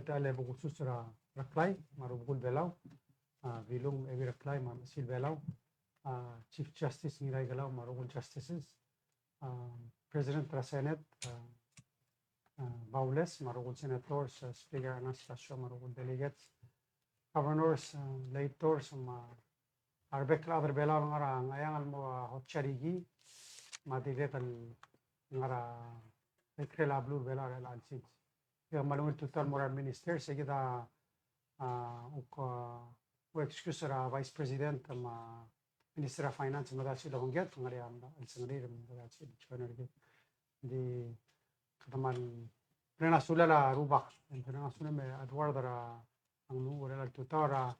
tale buku susra raklay marubukul belaw vilung evi raklay sil belaw Chief Justice ngiray galaw marubukul justices President Senate Baules marubukul senators Speaker Anastasio marubukul delegates governors legislators arbek other belaw ngara ngayang almo hotcharigi madiget al ngara ekrela blue belaw al ansit malungit total moral minister sa kita o excuse ra vice president minister of finance madasi da honget ngari anda al sangri madasi chona di kataman prena sulala rubak prena sulame adwar dara ang nu ora tutora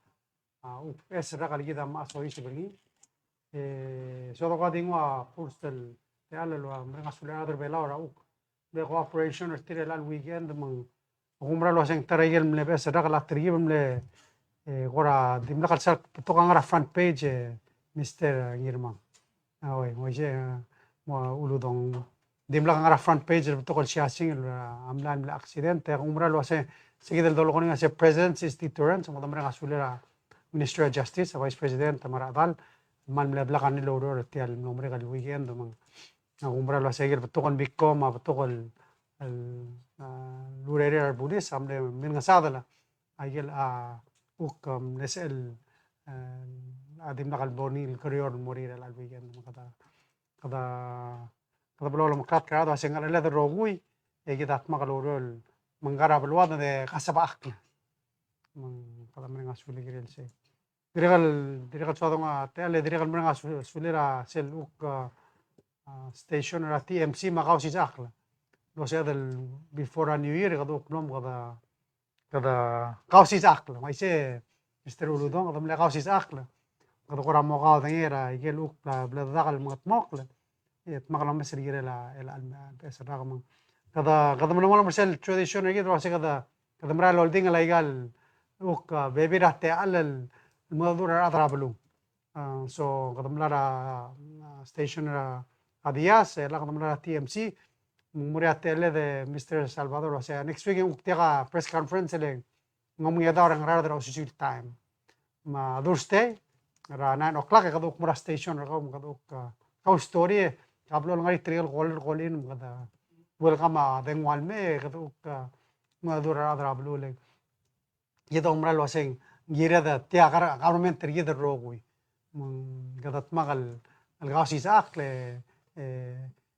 es ra kali kita ma so isi bergi so ko dingwa purstel te ala lo prena sulala der bela ora de cooperation or tire al weekend mang umra lo seng tarayel mle bes ra kala trigi mle gora dimla kalsa to kangara front page Mr. Girma oi moje mo uludong dimla kangara front page to kol siasing amlan mle accident te umra lo se seguida el dolo con ese president is deterrent mo damra asulera Minister of Justice Vice President tamara dal man mle bla kan lo ro te al nombre gal weekend mang umra lo seguir to kon bikko ma to kol lurere al bulis amle min ngasadala ayel nesel adim nakal boni il career morir al weekend kada bolo makat kada sengal le rogui gidat makalorol mangara belwada de kasaba akla kada menga suli girel se dirigal sodonga tele dirigal menga sulira sel station ra TMC makaw si akla lo se del before a new year kada uknom kada kausis akla mai se Mr. Uludong kada mle kausis akla kada kora mo kaw tangira igel ukla bla dagal mga tmokla et makala mesir girela el alma pesa ragamang kada mle mo mersel tradition igi ro se kada mra lolding la igal baby rate alal madura adrablu so kada mla station adias la kada mla TMC muriatele de Mr. Salvador o sea next week uktiga press conference le ngomong yada orang rara dra usul time ma Thursday ra 9 o'clock kaduk mura station ra kaduk ka story kablo ngai trial call in kada welcome dengwal me kaduk madura dra blu le yeda umra lo sing gira da tia government yeda rogui kada magal al gasi sakle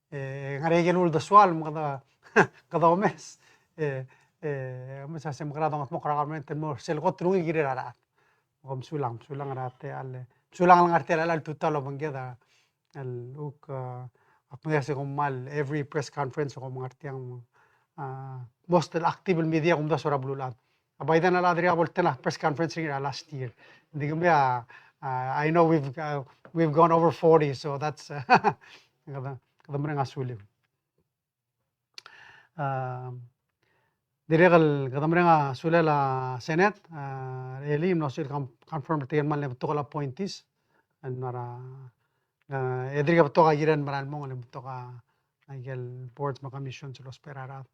ngaregel ul daswal kada mes masa sem grado ngat mokra garment mo sel got rungi gire ra om sulang rate al sulang ngarte al tutalo bangeda al apne se mal every press conference ko ngartiang most active media kum da sora blulat abaidan ala adria boltela press conference last year digam ya I know we've gone over 40 so that's kada mereka sulit. Direkal kada mereka sulit la Senate. Eli nosil confirm tiyan man le betul appointees. Nara edri ka betul kajiran maran mo le betul ka agel boards ma commission sa los perarat.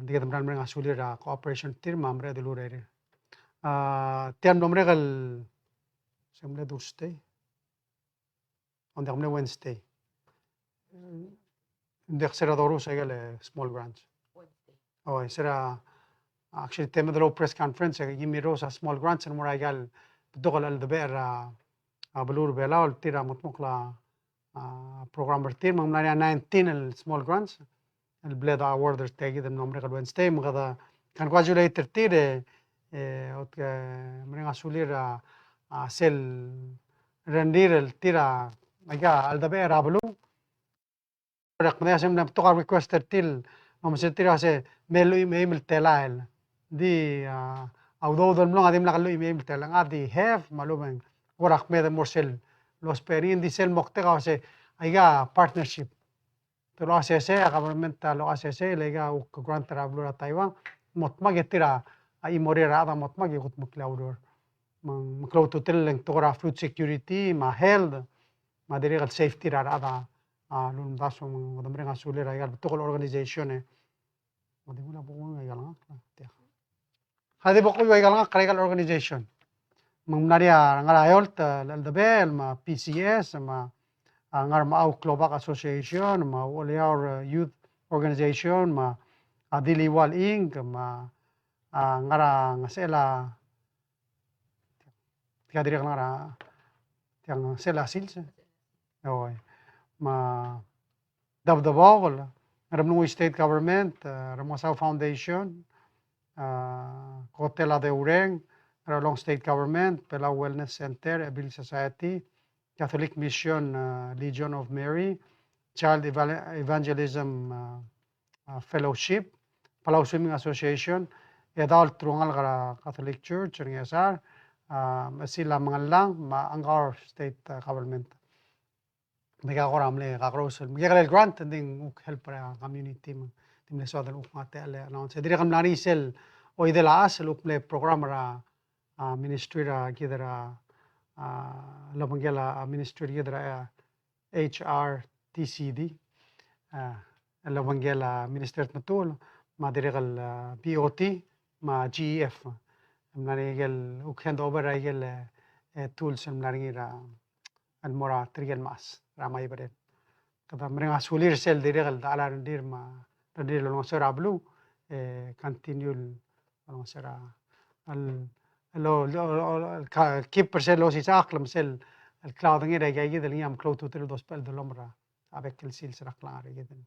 Di kada mereka sulit la cooperation team mamre dulu rere. Tiyan nomre kal semle Tuesday. On the Wednesday. Hindi sera doro sa igale small grants. Oh, sera actually tema dalo press conference ay gimiro sa small grants and mura igal dokal al deber balur bela tira mutmukla program bertir mang 19 el small grants el bled awarders tagi dem nomre kal Wednesday mga kan quadulator tire ot mga sulir sel rendir el tira aga al deber ablu Rekomendasi to ka requested til mamasitira se melo email telael di although dol mlo ngadim nakalo email telang adi have malumeng warak me the morsel los perin di sel mokte ka se aiga partnership to lo asese government lo asese lega grant travel ra Taiwan motmag etira ai morira ada motmag ikut muklaudor mang cloud to tel to ra food security ma health ma direct safety ra ada lun daso mga damre nga sulir ay betul organization mudi mula po ngai galang hadi bok uy nga clerical organization mangnaria ngarayolt LDBL ma PCS ma ngar ma Klobak Association ma Waliar Youth Organization ma Diliwal Inc ma ngara ngasela tiga diri ngara tiang sela sils oy ma dabdabol ngaram state government Ramosaw Foundation Kotela de Ureng Long State Government, Palau Wellness Center, Ability Society, Catholic Mission, Legion of Mary, Child Evangelism Fellowship, Palau Swimming Association, Adult Trungal Catholic Church, Ringasar, sila mga lang, Angar State Government. Mga koramle kakrosel. Mga grant ding help para community mo. Timle sodan ukmate ale announce. Dire kam narisel o idela asel ukle program ra ministry ra kidra labangela ministry kidra HRTCD labangela minister natul ma direkal POT ma GEF narigel ukhend over rigel tools naringira almora trigel mas ramai beren kada mereka sulir sel direkal dalar dir ma dir long sera blue continue long sera al keep percent lo si saklam sel el cloud ngira gay gidel yam cloud to tel dos pel de lomra avec el sil sera clar gidel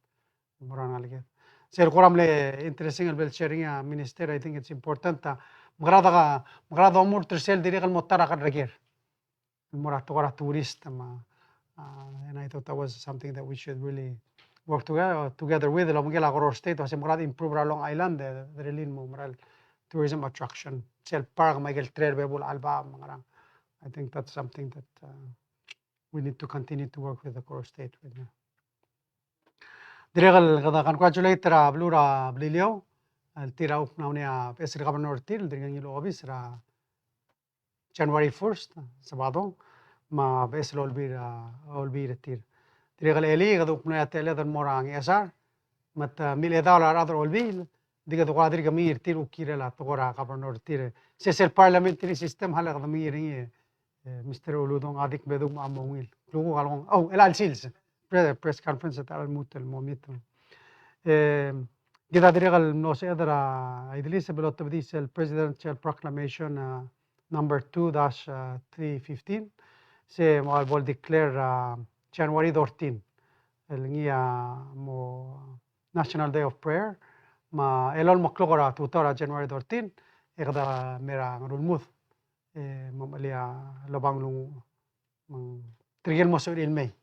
moran alge sel koram le interesting el bel sharing minister I think it's important magrada umur tersel direkal motara kan regir morat tora tourist ma and I thought that was something that we should really work together with la mungela Goror State was murad improve Long Island the relin mo moral tourism attraction sel park Michael Trail bebul alba mangarang I think that's something that we need to continue to work with the Goror State with direkal kada congratulate ra blura blilio al tira up na unia pesir governor til dengan yelo office ra January 1st sabado ma beslo olbir tir direkal eli kada up na tele dan morang esar mat mileda la radar olbil diga to qadir gamir tir ukire la togora governor tir sesel parliamentary system hala kada miringi Mr. Oludong adik bedung amongil lugo galong elal sils press conference at al mutel momito Gida direkal no se adra idlis belot bdis el presidential proclamation number 2-315 se mo bol declare January 14 el ngia mo National Day of Prayer ma elol moklogora tutora January 14 ekda mera ngulmuth mamalia labang lu trigel mo sur ilmei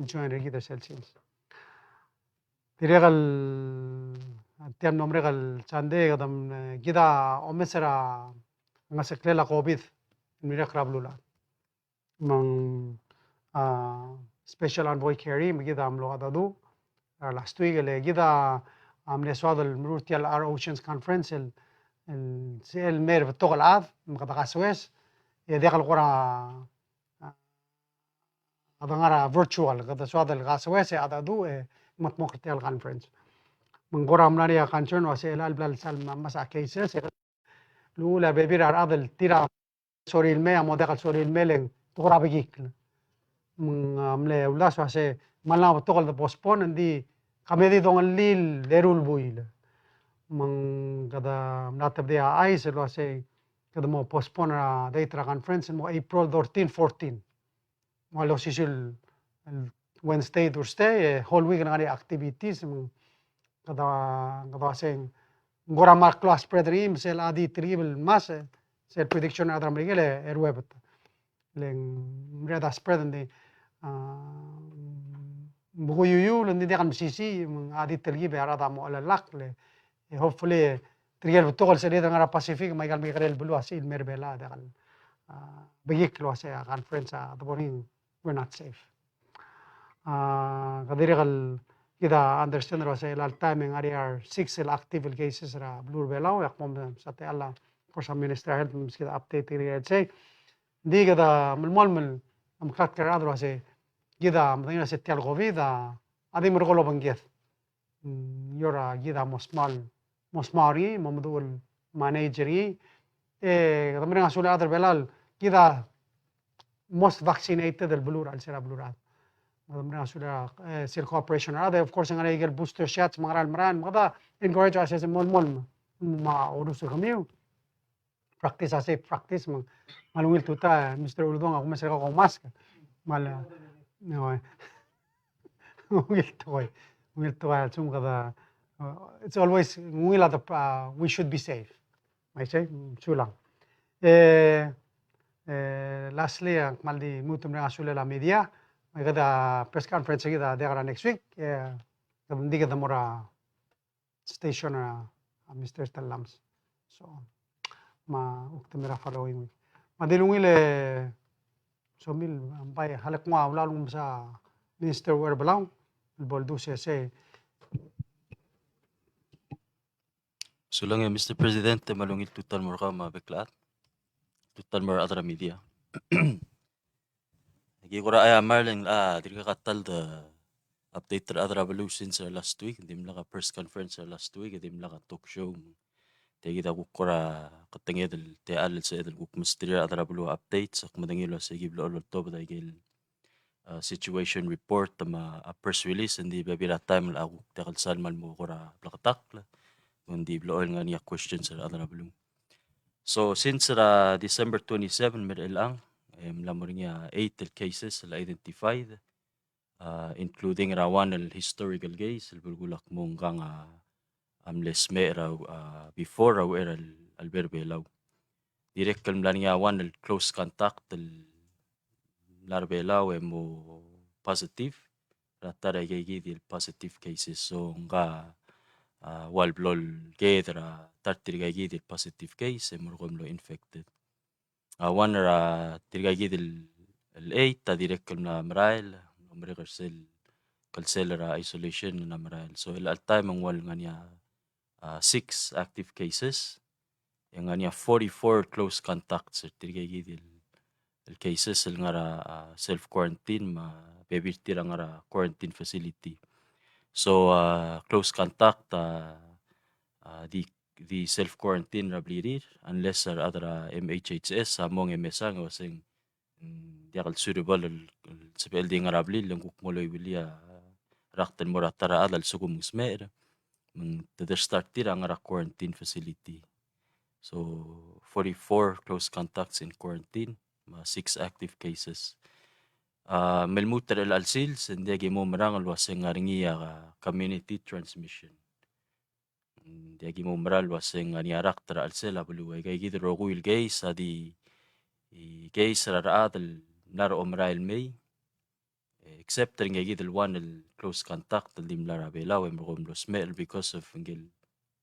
join regida celsius direkal tiam nombre gal chande gadam gida omesera ngaseklela covid mira krablula mang special envoy carry gida amlo adadu last week le gida amne swadal murtial our oceans conference el mer btogol ad mqada Suez dekal qura adangara virtual kada swadal Suez adadu matmoktial conference mengora amnaria concern wase el blal sal masa cases lula bebir adal tira sorry el me amo dekal sorry el meleng togora begik amle ulas wase mala togol de postpone ndi kamedi dongal lil lerul buil mang kada natab dia ais lo wase kada mo postpone date conference mo April 13-14 mo lo sisil Wednesday Thursday whole week ngari activities kada wase ngora mar class predrim sel adi tribal mas sel prediction adram regele erwebet leng reda spread ndi buguyuyu lendi dekan sisi adi tergi be arada mo alalak le hopefully trigel betogol sel ngara Pacific maigal migrel bulu asil merbela dekan begik lo ase conference the morning we're not safe kadirigal kita understand ro say al timing are 6 active cases ra blur belau yakmom sate alla for some minister health kita update iri say di kita malmal am khat kara ro say kita mdina setial covid adi mergolo bangiet yora kita mosmari momdul manageri Kami nga sula other belal, kita most vaccinated del blur al sera blurat. Kami nga sula sir cooperation other, of course, nga nagigil booster shots, mga maran, mga encourage us sa mol maurus kami. Practice as practice, malungil tuta, Mr. Uludong, ako masira ko mask. Mala, no, ngil to kada, it's always ngil we should be safe. May say, sulang. Lastly, maldi mutum na asula la media, may kada press conference kita dekara next week. Hindi kada mura station Mr. Stalams. So, uktamira following week. Madilungil so mil bay halak mo lalong sa Minister Werbalang boldo siya So lang Mr. President, malungit tutan mo ka mabeklat. Tutan mo adra media. Nagi ko ra ay Marlin diri ka katal the update ra adra evolution sa last week, dim la ka press conference sa last week, dim la ka talk show. Tegi da ko ra katenged del te al sa edel ko misteri adra bulu updates ak madangilo sa giblo ol to bada gil situation report ma a press release hindi babira time la ako takal salman mo ko ra plakatak la. Hindi blool nga niya questions sa adra bulu. So since December 27 lang lamor niya 8 cases identified, including one historical case bulgulak mong kang amles me raw before raw era alberbelaw. Direct kalmlan niya one close contact larbelaw mo positive ratara gigi positive cases so nga walblol gedra tartirgagi del positive case morgomlo infected. One tirgagi del el 8 direct na marail umre kalsel isolation na marail. So al time ang wal nga niya 6 active cases. Yang nga niya 44 close contacts tirgagi del cases nga self quarantine bebirtir nga quarantine facility. So close contact the self quarantine rablirir unless other MHHS among MSA nga wasing diakal suitable sa PLD nga rabli lang kukmuloy wilia rakten moratara adal sugum smer the start tira nga quarantine facility. So 44 close contacts in quarantine, 6 active cases. Melmuter el alsils hindi mo marangal wasing nga ringiya community transmission. Hindi mo maral wasing nga niyarak tara alsela buluway kay gid roguil guys di guys raadal naro omrail may except rin nga gid one close contact dim lara belaw mo komlo smell because of ngil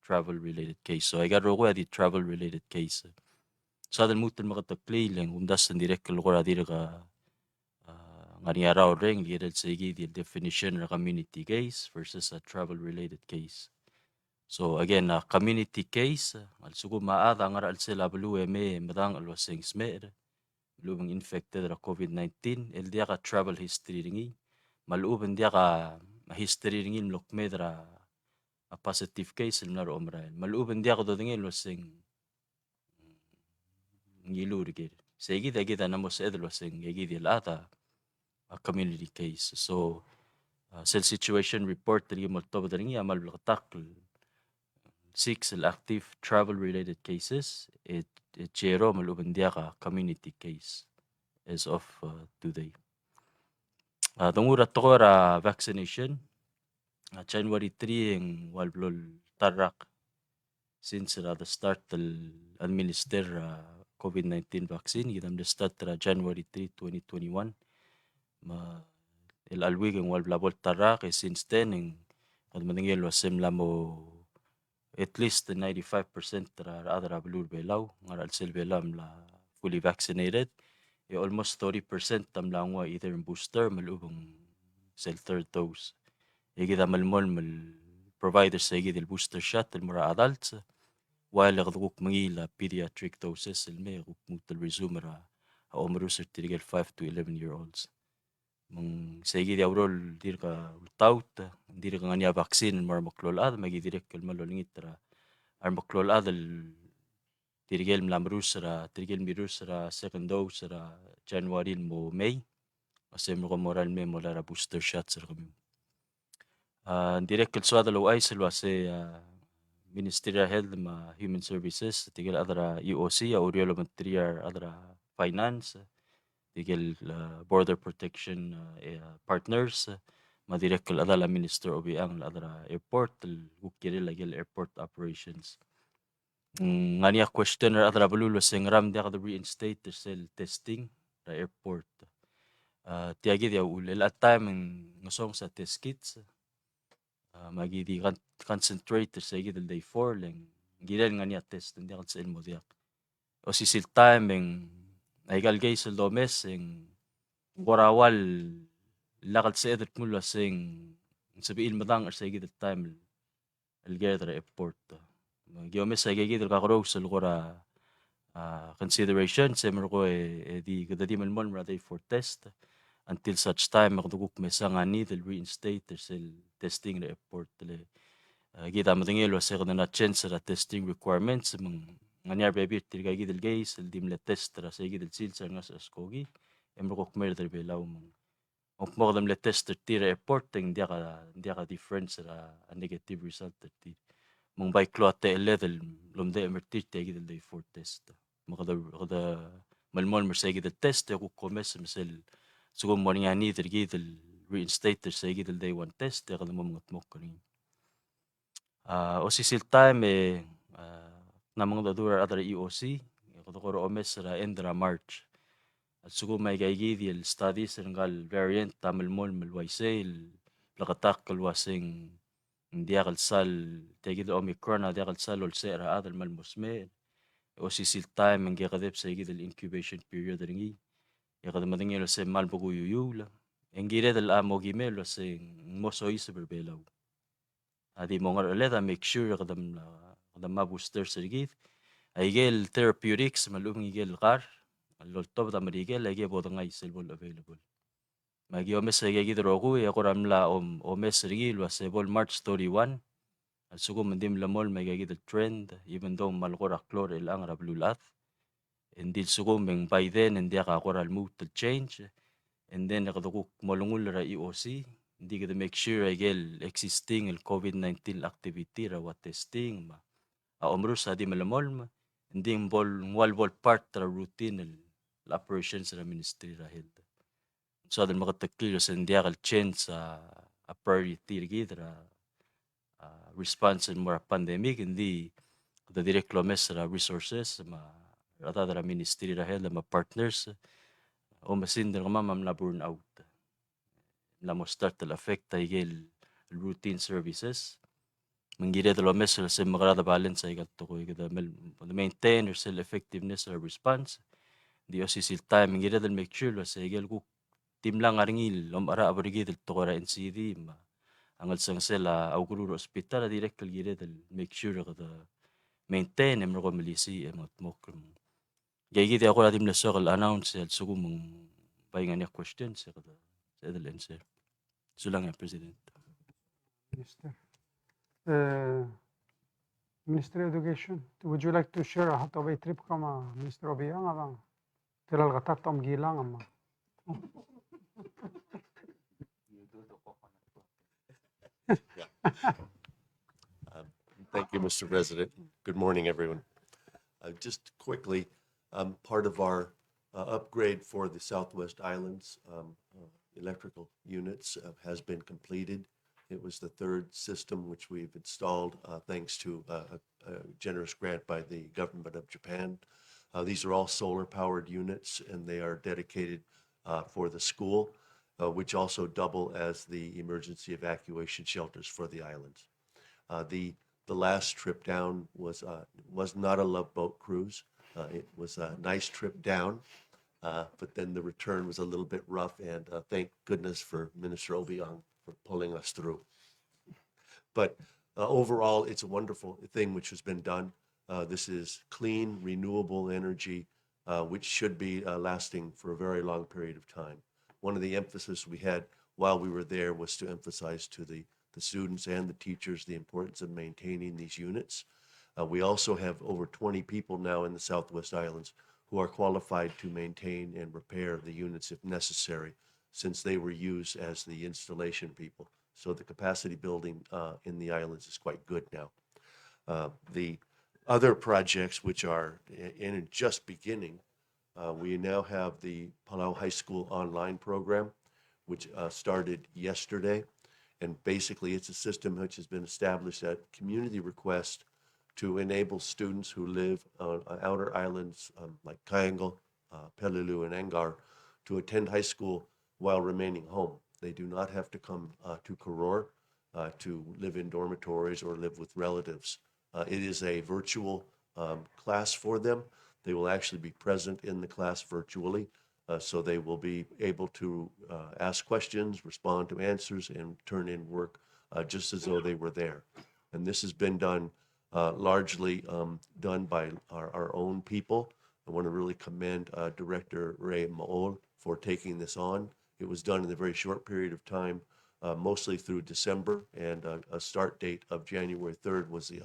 travel related case. So I got rogo di travel related case. So adal mutan makatakli lang undas direct kalukura dira ka nga niya raw ring gidal sa the definition of community case versus a travel related case. So again, a community case al sugo maada nga al sila bulu me madang alwasing smer lubang infected ra COVID-19 el dia ka travel history ringi maluban dia ka history ringi lokmedra a positive case na ro omrael maluban dia ko dodingi alwasing ngilur gid segi dagita namos edlwasing gidi lata a community case. So cell situation report ringi mo to ringi amal blakatak 6 active travel-related cases. Chero maluban dia ka community case as of today. Tungura to vaccination. January 3 ang walblol tarak since the start administer COVID-19 vaccine. Gitam the start January 3, 2021. El alwig ang walblabol tarak since then ang kadmaningil wasem lamo at least 95% ra blur belaw nga al belam la fully vaccinated. Almost 30% tam langwa either booster malubang cell third dose. Kita malmol providers sa el booster shot el mura adults while gduk mangila pediatric doses el me mutal resume ra omrus tirigel 5 to 11-year-olds. Sa gidi aurol dir ka taut dir ka ngania vaccine mar maklolad magi direct kal malolingit ra ar maklolad tirigel mirus sara second dose sara January mo May. Kasi mo moral me mo lara booster shot sara kami. Direct kalsuada lo ay silwa se Ministerial Health ma Human Services, tigil adra EOC, Auriolo Material adra Finance, tigil Border Protection Partners, ma direct kal adala Minister obi ang adra Airport, gukiri lagil Airport Operations. Ngania questioner adra balulo sing ram dia kada reinstate sel testing ra airport. Tiagi dia ulel at time ngosong sa test kits. Magi di concentrate sa gidel day 4 leng gidel nga niya test hindi kan sa mo diak o sisil time ay galgay sa lomes gorawal lakad sa edet mula sing sabihin madang sa gidel time algedra airport giomes sa gidel kakaro sa lukora consideration sa mo ko di kadadi man mon rather for test until such time makadugok mesa nga ni del reinstate sel testing the airport le kita matingil wa sa na change sa testing requirements nganyar baby tirga gidel gays el dim le test ra sa gidel sil sa nga sa skogi emro kok mer der belaw mong mo dem le test tira airport dia ka difference ra a negative result ti mong by clote level lomde emerti te gidel day for test makada malmol mer sa gidel test ko komes mesel sugom mo nga ni der gidel reinstate sa gidel day one test kada mo mga tmok kani o sisil time namang dadura adara EOC kodokoro omes ra endra March at sugo may gaigidi el studies ngal variant tamalmol malwaisel lakatak kalwasing dia kalsal tegid omicron dia kalsal ol sera adal malmusme o sisil time ang gakadep sa igidel incubation period ringi yakada madingelo se malbuguyuyula engire del amo gimelo se moso isa berbelaw adi mo nga leda make sure kadam ma-booster sergit aigel therapeutics malum igel kar loltob da marigel aige bodanga iselbol available magi omes aige gidrogu ya koramla omes sergil wasebol March 31 sugo mandim lamol may gagid trend even though malkora klor ilang rablulat and sugo meng by then and dia ka koral move to change and then nakadukuk molungul ra EOC hindi kita make sure agel existing el COVID-19 activity ra what testing ma omrus adi malamol ma hindi bol part ra routine el operations ra ministry ra health so adal makatakil sa india kal change a priority ra response in more pandemic hindi the direct lomes ra resources ma rata ra ministry ra health ma partners o masin ra mamam na burn out la mo start el affect igel routine services mangire de lo mesel se magrada balance ay gatto ko igada maintain or self effectiveness or response di osi time mangire del make sure sa igel ku tim lang aringil om ara abrigi del to ra NCD ma angal sang sela auguro hospital direct gire del make sure kada maintain emro ko milisi emot mok gigi di ako latim na so announce el sugum paingan ya questions kada sa del answer sulang ya president Minister. Ministry of Education, would you like to share a hotaway trip kama Minister Obiang abang tilal katak tom gilang ama. Thank you, Mr. President. Good morning, everyone. Just quickly, part of our upgrade for the Southwest Islands electrical units has been completed. It was the third system which we've installed thanks to a generous grant by the government of Japan. These are all solar-powered units, and they are dedicated for the school, which also double as the emergency evacuation shelters for the islands. The last trip down was not a Love Boat cruise. It was a nice trip down, but then the return was a little bit rough, and thank goodness for Minister Obiang for pulling us through. But overall, it's a wonderful thing which has been done. This is clean, renewable energy, which should be lasting for a very long period of time. One of the emphasis we had while we were there was to emphasize to the students and the teachers the importance of maintaining these units. We also have over 20 people now in the Southwest Islands who are qualified to maintain and repair the units if necessary, since they were used as the installation people. So the capacity building in the islands is quite good now. The other projects which are in just beginning, we now have the Palau High School online program, which started yesterday. And basically, it's a system which has been established at community request to enable students who live on outer islands like Kaingo, Peleliu, and Angar to attend high school while remaining home. They do not have to come to Koror to live in dormitories or live with relatives. It is a virtual class for them. They will actually be present in the class virtually, so they will be able to ask questions, respond to answers, and turn in work just as though they were there. And this has been done largely done by our own people. I want to really commend Director Ray Maol for taking this on. It was done in a very short period of time, mostly through December, and a start date of January 3rd was the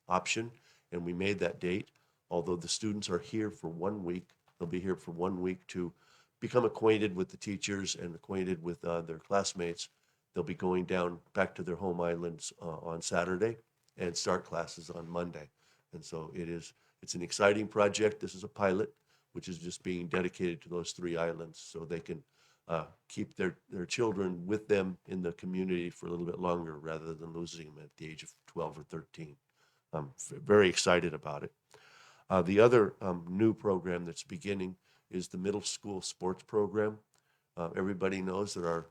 option, and we made that date. Although the students are here for 1 week, they'll be here for 1 week to become acquainted with the teachers and acquainted with their classmates. They'll be going down back to their home islands on Saturday and start classes on Monday. And so it's an exciting project. This is a pilot, which is just being dedicated to those 3 islands so they can keep their children with them in the community for a little bit longer rather than losing them at the age of 12 or 13. I'm very excited about it. The other new program that's beginning is the middle school sports program. Everybody knows that our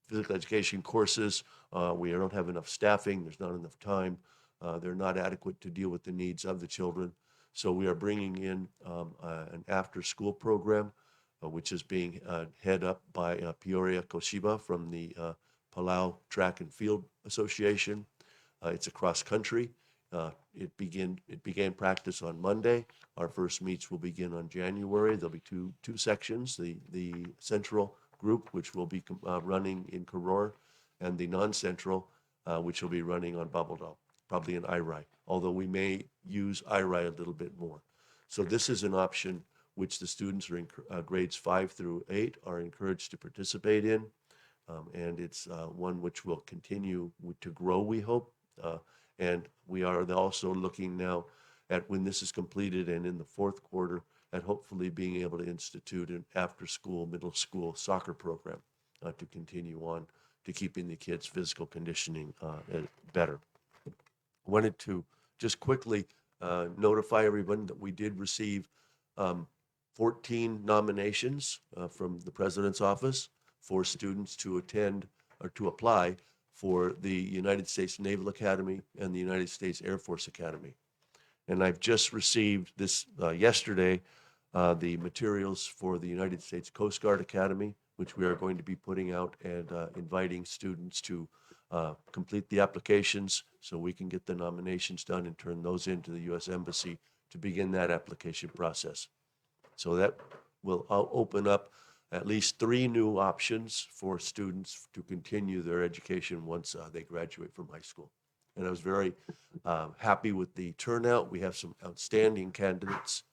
physical education courses, we don't have enough staffing, there's not enough time, they're not adequate to deal with the needs of the children. So we are bringing in an after-school program, which is being head up by Peoria Koshiba from the Palau Track and Field Association. It's a cross-country. It began practice on Monday. Our first meets will begin on January. There'll be two sections, the central group, which will be running in Koror, and the non-central, which will be running on Babeldaw, probably in Irai, although we may use Irai a little bit more. So this is an option which the students are in grades 5 through 8 are encouraged to participate in, and it's one which will continue to grow, we hope. And we are also looking now at when this is completed and in the 4th quarter at hopefully being able to institute an after-school, middle school soccer program to continue on to keeping the kids' physical conditioning better. Wanted to just quickly notify everyone that we did receive 14 nominations from the President's office for students to attend or to apply for the United States Naval Academy and the United States Air Force Academy. And I've just received this yesterday, the materials for the United States Coast Guard Academy, which we are going to be putting out and inviting students to complete the applications so we can get the nominations done and turn those into the U.S. Embassy to begin that application process. So that will open up at least 3 new options for students to continue their education once they graduate from high school. And I was very happy with the turnout. We have some outstanding candidates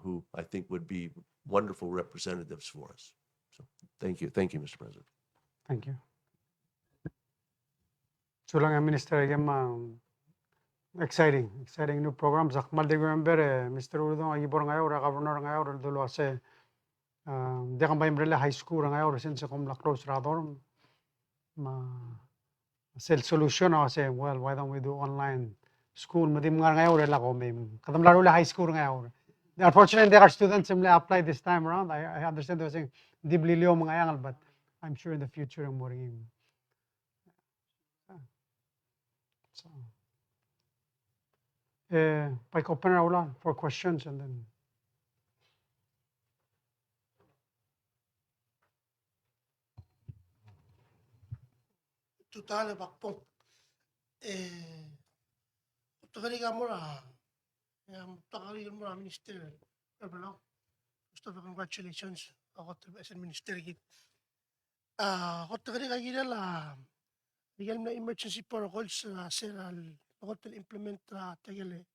who I think would be wonderful representatives for us. So thank you. Thank you, Mr. President. Thank you. Sulang Minister again, exciting new programs. Akmal de member Mr. Udong agibor ngayon ora governor ngayon dulu ase dia kan bayam rela high school ngayon since kom la close rador ma sel solution I say, well, why don't we do online school? Madim nga ngayon rela ko may kadam lalo la high school ngayon. Unfortunately, there are students who apply this time around. I understand they're saying diblilio mga yangal, but I'm sure in the future I'm worrying. So, Pike open ulan for questions and then. Tutale bakpong. Takari ka mo na. Takari mo na minister. Palau. First of all, congratulations. Ako as a minister git. Ako takari ka gila la. Legal na emergency protocols sa Ako implement tagale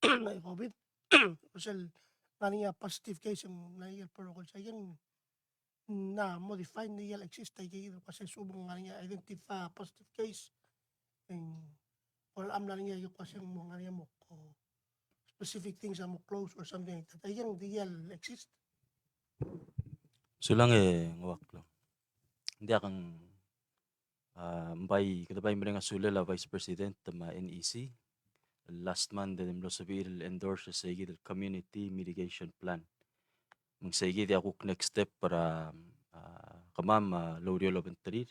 na COVID. Kusel naniya positive case yung naniya protocol sa yan na modify niya exist tayo kasi subong naniya identify positive case. And wala am naniya yung kasi mo naniya mo specific things mo close or something like that. Ayang di exist. Sulang ngawak lang. Hindi akong kadabay mo nga sula la Vice President ma NEC. Last month dem lo sabil endorse sa the Community Mitigation Plan. Mang sige ako next step para kamam lorio lo benterir.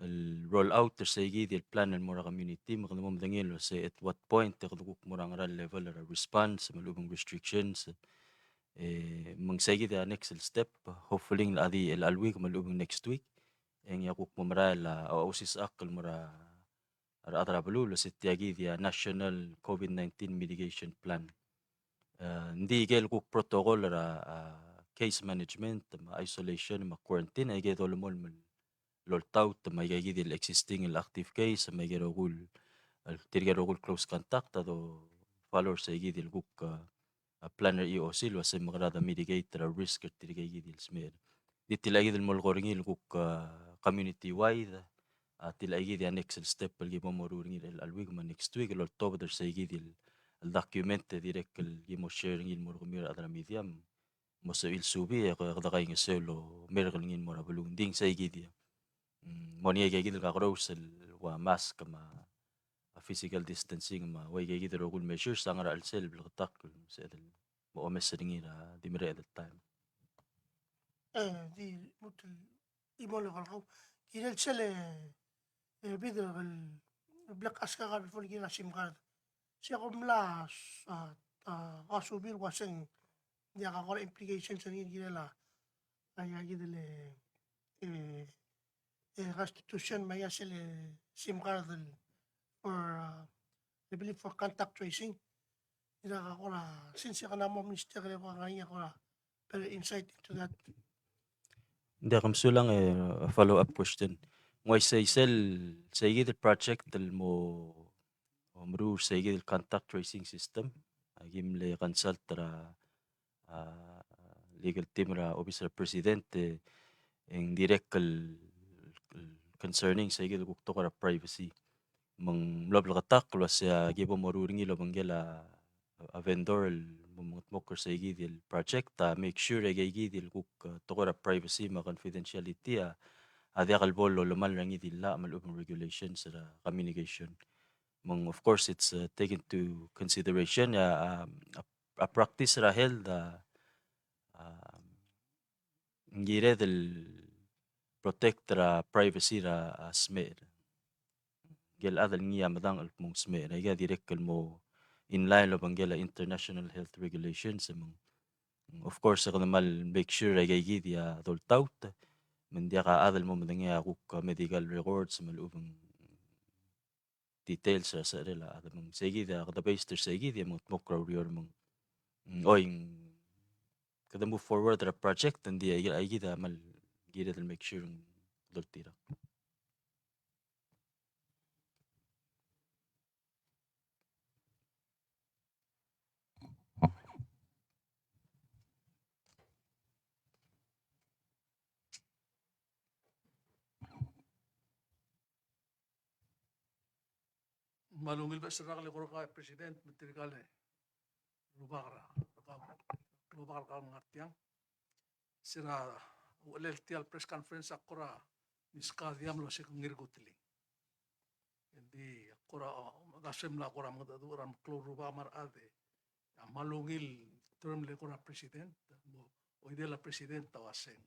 El roll out sa the plan ng mura community makadamo madangil lo say at what point kaduguk mura nga level or response malubong restrictions. Mang sige the next step hopefully adi el alwi malubong next week. Yang yakuk mamara la ausis akal mura atara balu lo sitiagi dia National COVID-19 Mitigation Plan. Hindi gel kuk protocol ra case management, isolation, quarantine ay gel mo loltaut ma gagi del existing el active case ma gerogul tirgerogul close contact ado followers ay gidil kuk planner EOC lo sa magrada mitigate ra risk tirgagi del smer. Ditilagi del molgoringil kuk community wide tilagi di next step palgi momoruring il alwig ma next week lo October sa igi el document direct el gimo sharing il morgumir adra medium mo sa il subi ko kadakay ng selo mergal ngin mo bulung ding sa igi di mo niya igi ka cross el wa mask ma physical distancing ma wa igi rogul measures ang ra al sel bil tak sa el mo mesring ira di mere at time. Di mutul imolo kalkaw kinel sele bidro black aska ka before gina sim card. Siya kumla kasubir waseng dia ka kore implications sa ginela ay gidele restitution maya sele sim card for I believe for contact tracing. Ina ka kora since ka na mo minister ka kaya kora pero insight into that. Hindi akam sulang follow up question. Ngoy sa isel sa igi project del mo omru sa igi contact tracing system agimle consult ra legal team ra officer presidente en direct concerning sa igi kukto ra privacy mang blabla katak lo sa gibo moruring ilo banggela a vendor mokor sa igi project make sure igi kuk tokora privacy ma confidentiality adi akal bolo lumal rangi dilla malubong regulations sa communication. Of course, it's taken to consideration a practice ra held ngire del protect ra privacy ra smer. Gel adal ngiya madang al mong smer. Iga direct mo in line lo banggela international health regulations. Of course, ako naman make sure ay gigi dia doltaut. Mandiya ka adal mo madangya kuk medical records malubong details sa rela ada mong segi da kada base segi dia mong mokro rior mong oing kada move forward the project and dia ay gida mal gida del make sure doltira. Malungil ba sa rakali ko ka president material lubakar ka mga tiyang sira ulel tial press conference akora niskadiam lo si ngirgutili hindi akora magasem la akora mga daduran kloro ba mar ade malungil term le kora president o ide la president tawaseng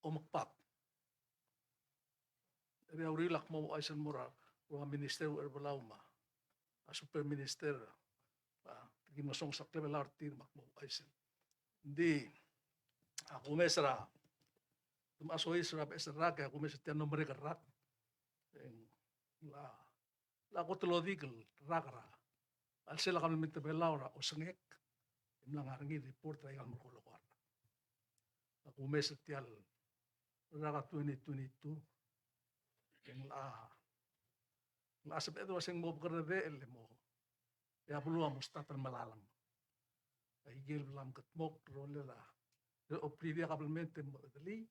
umakpak eri aurilak mo aysan mura mga minister o Palau a super minister gimasong sa level arti makmo aysen hindi ako mesra tumasoy sa besra kaya ako mesra tiyan nombre karat la ko telodigal rakara al sila kami minta belaura o sengek imlang arangi report ay ang makulukwar ako mesra tiyal raka 2022 yung Asap itu asing mo bekerja ele mo. Ya belum mustahil malalam. Igil lam ketmok role la. Opri dia kabelmente mo dali.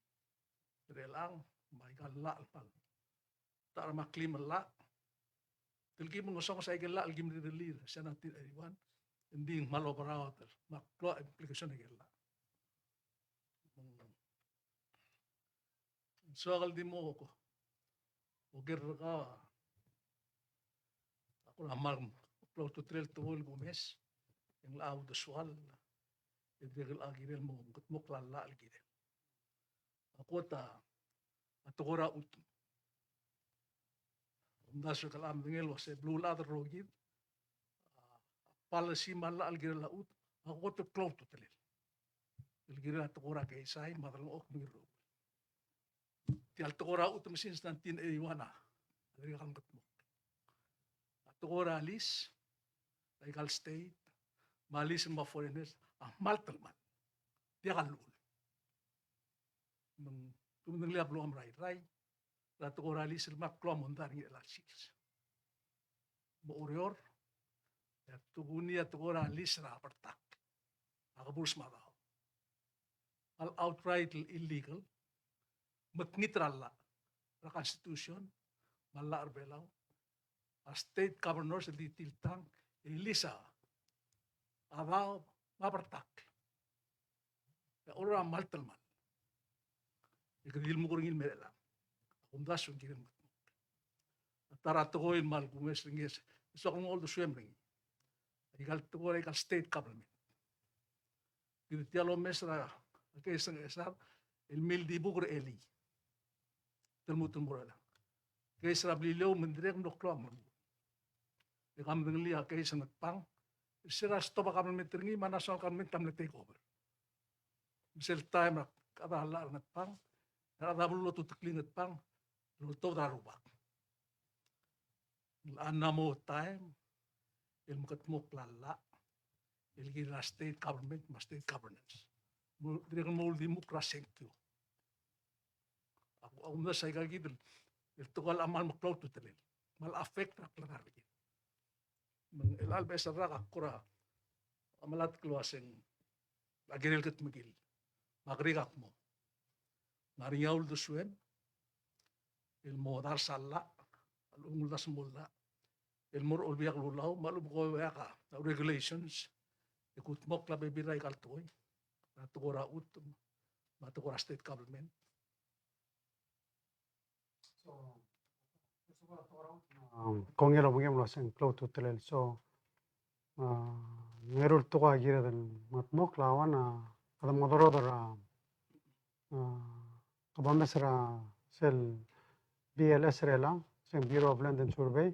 Relang mai kala pal. Tak maklim la. Tilgi mengosong sa igil la algim dali. Siya nanti aywan. Hindi malo paraw ter. Maklo application igil la. So agal di mo ko. Ogir ka. Ako naman upload to trail to all gumes. Yung laaw do sual. Idiril agiril mo gutmok lala agiril. Ako ta atukura utum. Umdaso kalam dingil was blue ladder rogid. Policy mala agiril laut. Ako to close to trail. Agiril atukura kay say madalang ok miro. Ti atukura utum since 1981 na. Agiril kang gutmok. Atukura alis. Legal state. Malis ang mga foreigners, maltalman. Di akalul. Tumindang liab lo am ray. Rato ko rali sila maklom hundar ng elasils. Maurior, tuguni at ko rali sila apartak. Akaburs madaw. Al outright illegal, matngitral la. La constitution, mala arbelaw. A state governor sa ditiltang, ilisa. Abaw, mapartak. Ora maltalman. Ikadil mo ko rin ilmerela. Kumdas yung kirim. Tarato ko yung mal kumes ringis. So kung all the swim ring. Ikal to ko ikal state government. Kitiyalo mesra kaysa ng esar il mil di bukur eli. Telmutun morala. Kaysa rablilaw mendirek noklam. Ikam denglia kaysa nagpang. Sira stop government ringi mana national government tam take over. Misal time kada halar nagpang. Kada bulo tutukling nagpang. Luto darubak. Anamo time, il mukatmuk lala, il gira state government, ma state governance. Direk mo di mukra senkyo. Ako na sa ikagid, il tukal amal maklaw tutelil. Mal affect rak langar lagi. Il albesa rak akura, amalat kluaseng, agiril kat magil. Magrigak mo. Ngaringaul duswen, il modar salla, al das mulla, il mur ulbiak lulaw, malum ko ka, regulations, ikut mok la bebiray kaltoy, natukura utum, natukura state government. Kung ilo mo yung laseng close to trail. So, ngerul to ka gira del matmok lawan kada modorodor kabamesra sel BLS rela, sing Bureau of Land and Survey.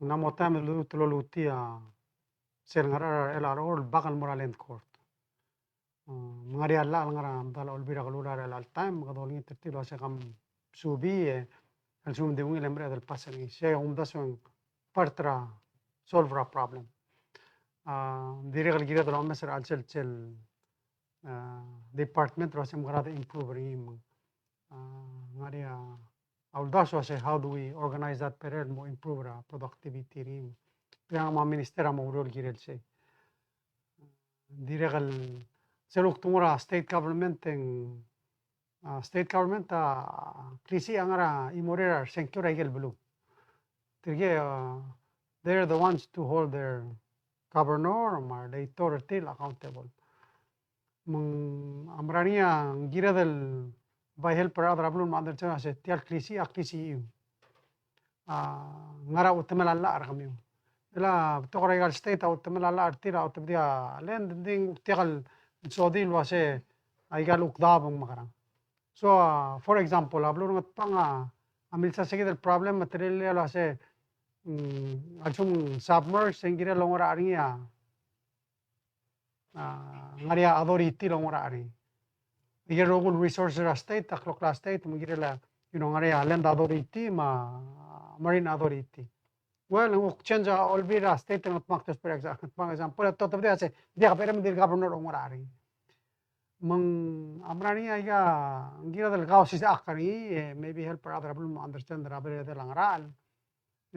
Namotam luti sel ngara LRO bakal mura land court. Ngari alla ngara dala olbira kalura al time kadolgi tertilo sa kam subi al sum de un lembre del pasen se un dason partra solve a problem. Direk gira del mesra al sel department rasem grade improve rim ngari also say how do we organize that period mo improve our productivity rin. Kaya mga minister mo urol girel say. Direkal seluk tumura state government krisi angara imorera secure igel blue. Tige they're the ones to hold their governor or they till accountable. Amrania gira del by helper other ablun mother chana se tial krisi ngara utemela la kami ela tokoregal state utemela la artira utebdia land ding tial sodil wase aigal ukdabong makarang. So for example ablun ngat panga amil sa sige del problem material wase alsum submerge sengira longora aringia ngaria authority longora ari. Igel rogul resources state, aklokla state, mugirela, ngarea land authority, marine authority. Well, change olvira state not maktos per example, tot of the say, dia perem del governor omorari. Amrani aiga gira del gausis akari, maybe help other people understand the rabere del angral.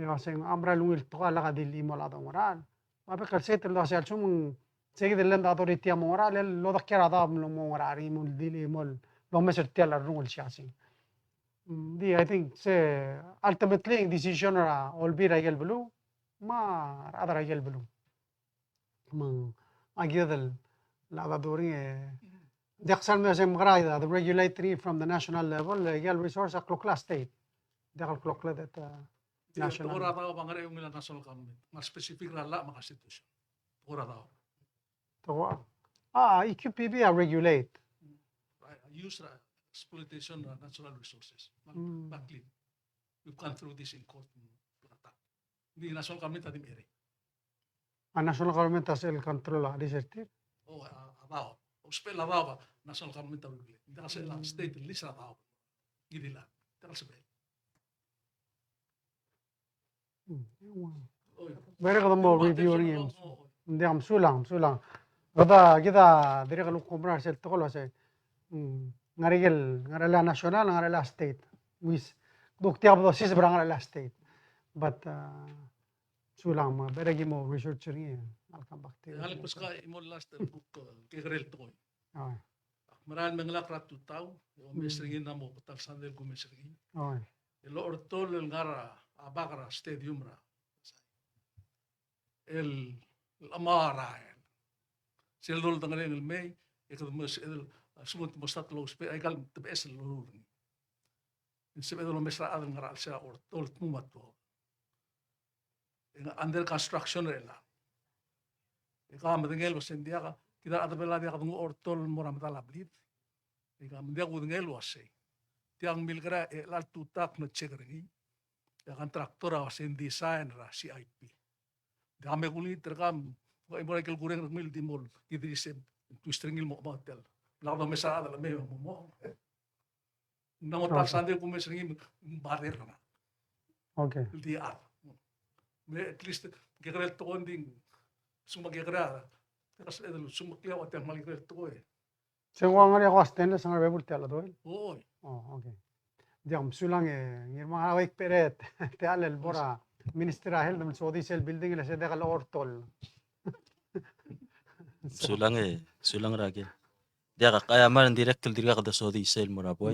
kasi amra lungil to ala ka dili mo la moral ma pe kalse tel do asal chum segi del lenda autority mo moral lo da chiara da mo morari mo dili mo lo meser tel la rungul chasi di I think se ultimately decision ra all be ra gel blue ma adara gel blue mang agi del la da dori Daxal me sem grada the regulatory from the national level gel resource a clock state dakal clock that national Tukura tao bangare yung nila national government. Mas specific rala makasituasyon. Tukura tao. to EQPB regulate Use exploitation of natural resources. Mm. Backlit. We've gone through this in court. Hindi national government adim ere. a national government has el control a desertir O tao. O spell tao ba national government adim ere. Hindi kasi lang state list na tao. Hindi lang. Hindi kasi spell. Bere kada mo review rin hindi am sulang kada kita dire kalau comprar sel to kalau se ngarela national ngarela state wis dok tiap do sis berang ngarela state but sulang ma bere gi mo research rin alkan bakti Haling pas ka imo last book kigrel to. ay Maran menglak ratu tau. O mesringin na mo patal sandel ko mesringin. ay El ortol el ngara abakara stadium ra. El amara. Sel dol tangan el may ikad mas el sungut mostat lo spe ay gal tbes el lulur. Sebe dol mesra adal ngara sa ortol tumato. Under construction rela. Ika madengel wasendia ka kita adabela dia kadung ortol moram talablit. Ika mendia kudengel wase. Tiang milgra lal tutak na chegrengi. Ya kan traktor wasen design ra CIP. Dame kuli terkam ko imo kel kureng mil dimol idrisem twistringil mo motel. Lawa mesa adal me mo. Namo tal sande ko mesringi barer na. okay Dia. Me at least gegrel to konding suma gegra. Kasi edel suma kliaw at mal gegrel to eh. sengwa ngari ako stainless ngar bebul tela do Oo. oh okay diam sulang ngirma awek peret te alel bora ministra hel dum sodi sel building la se dekal ortol sulang ragil. Dia ka kaya man direct diri ka da sodi sel mo ra boy.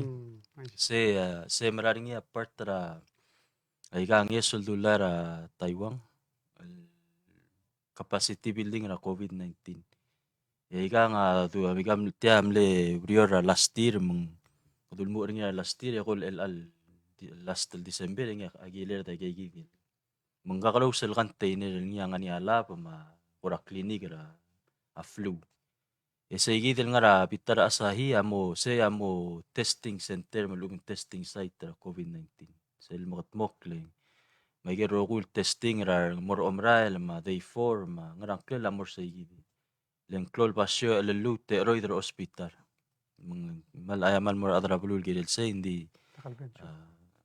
Se mararing ya part ra ay ka ngesul dolar Taiwan. Capacity building ra COVID-19. Ika nga tu amigam tiam le brior last year mong kudul mo rin last year ako last till December nga agiler ta gigil. Mangkakalaw sel container nga nga ni ala pa ma ora clinic ra a flu. Sa igidil nga ra pitara asahi amo testing center malugong testing site ra COVID-19. Sel makatmokling. May gerokul testing ra mor omrael ma day 4 ma ngarang klela mor sa igidil. Lengklol pasyo lelute roy der hospital. Malayaman mo adra bulul gidel sa hindi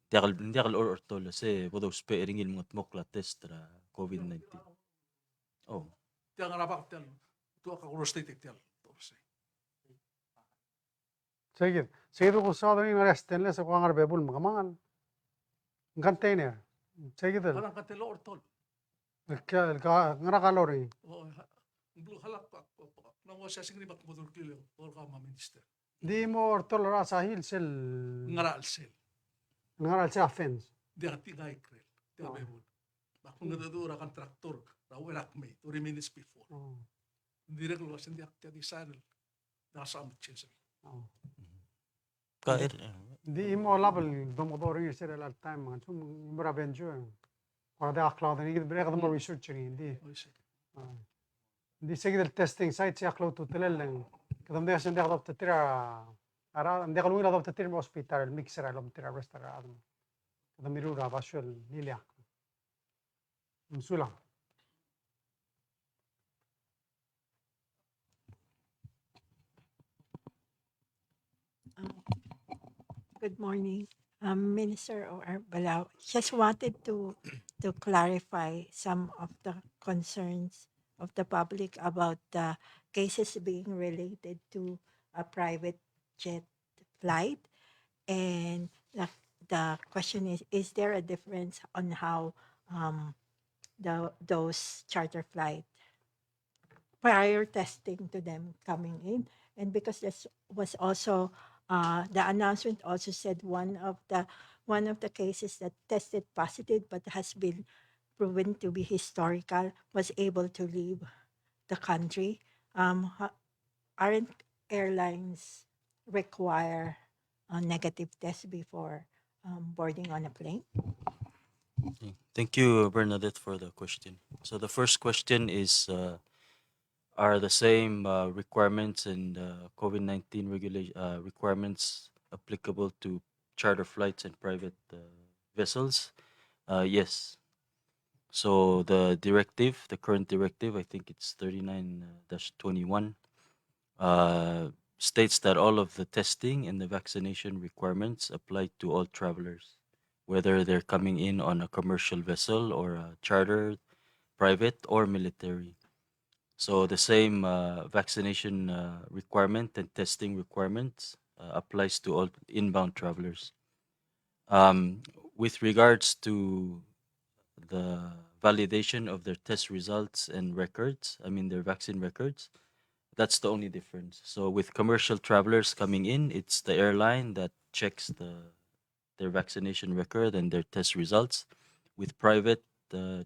Tiakal ortol se bodo spe ringil mga tmokla test ra COVID-19. Oh. Tiang rapak tiang. Tu ka kurostate tiang. Seguido ko sa drin ngar stainless ko ngar bebul magamangal container seguido Halang katelo ortol. ngara kalori Oo. Blue halak pa. Nang wasa singri bak bodol kilo. Or ka ma minister. di mo ortol ra sa hil sel Ngara alsel. ngara sa fence Dia tigay krel. Dia bebol. Bakung nadadura kan traktor. Rawelak me. 3 minutes before. Direct lo wasen dia design. Nasa am chesel. Kair. di mo label domodori sel al time man sum mura benjo ora da akla da ni brek da mo research ni di seguido el testing site si aklo tu telelen kadam de sen de adopta tira ara de kalung la adopta tira hospital el mixer al tira restaurant kadam mirura basho el lilia Msula. Good morning, Minister or Palau. Just wanted to clarify some of the concerns of the public about the cases being related to a private jet flight. And the question is there a difference on how those charter flight prior testing to them coming in. And because this was also the announcement also said one of the cases that tested positive but has been proven to be historical was able to leave the country. Aren't airlines require a negative test before boarding on a plane? Okay. Thank you, Bernadette, for the question. So the first question is, are the same requirements and COVID-19 requirements applicable to charter flights and private vessels? Yes. So the current directive, I think it's 39-21, states that all of the testing and the vaccination requirements apply to all travelers, whether they're coming in on a commercial vessel or a chartered, private, or military. So the same vaccination requirement and testing requirements applies to all inbound travelers. Um, with regards to the validation of their test results and records, I mean their vaccine records, that's the only difference. So with commercial travelers coming in, it's the airline that checks their vaccination record and their test results. With private uh,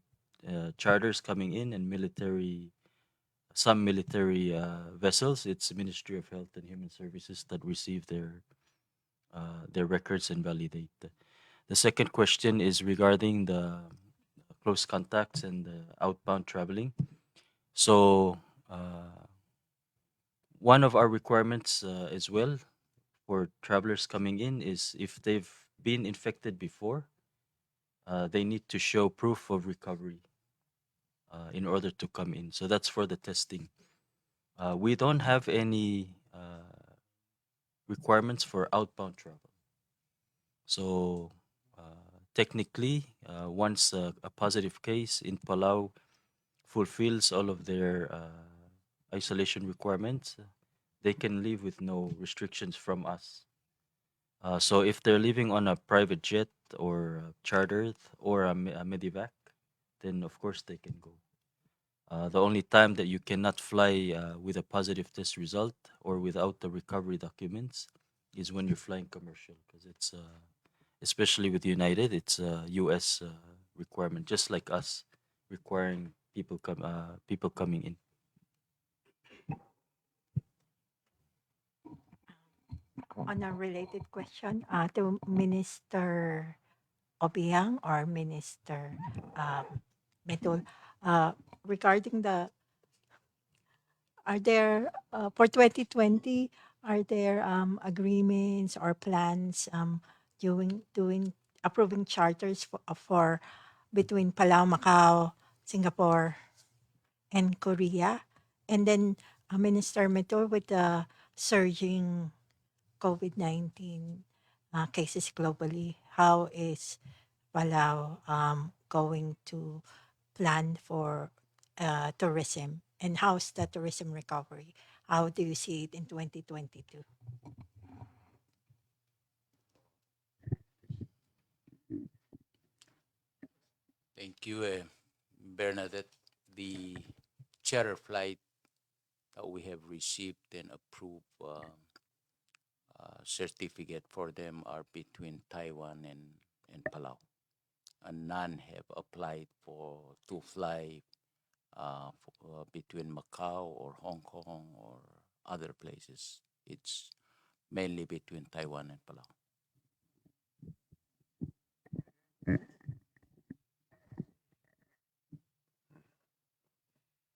charters coming in and some military vessels, it's the Ministry of Health and Human Services that receive their records and validate. The second question is regarding the close contacts and the outbound traveling. So one of our requirements as well for travelers coming in is if they've been infected before, they need to show proof of recovery in order to come in. So that's for the testing. We don't have any requirements for outbound travel. So technically, once a positive case in Palau fulfills all of their isolation requirements, they can leave with no restrictions from us. So if they're living on a private jet or chartered or a medivac, then of course they can go. The only time that you cannot fly with a positive test result or without the recovery documents is when you're flying commercial, because it's especially with United, it's a U.S. Requirement, just like us requiring people coming in. On a related question to Minister Obiang or Minister Metul, regarding are there for 2020, are there agreements or plans doing approving charters for between Palau, Macau, Singapore, and Korea? And then Minister Metul, with the surging COVID-19 cases globally, how is Palau going to plan for tourism? And how's the tourism recovery? How do you see it in 2022? Thank you, Bernadette. The charter flight that we have received and approved certificate for them are between Taiwan and Palau. And none have applied to fly between Macau or Hong Kong or other places. It's mainly between Taiwan and Palau.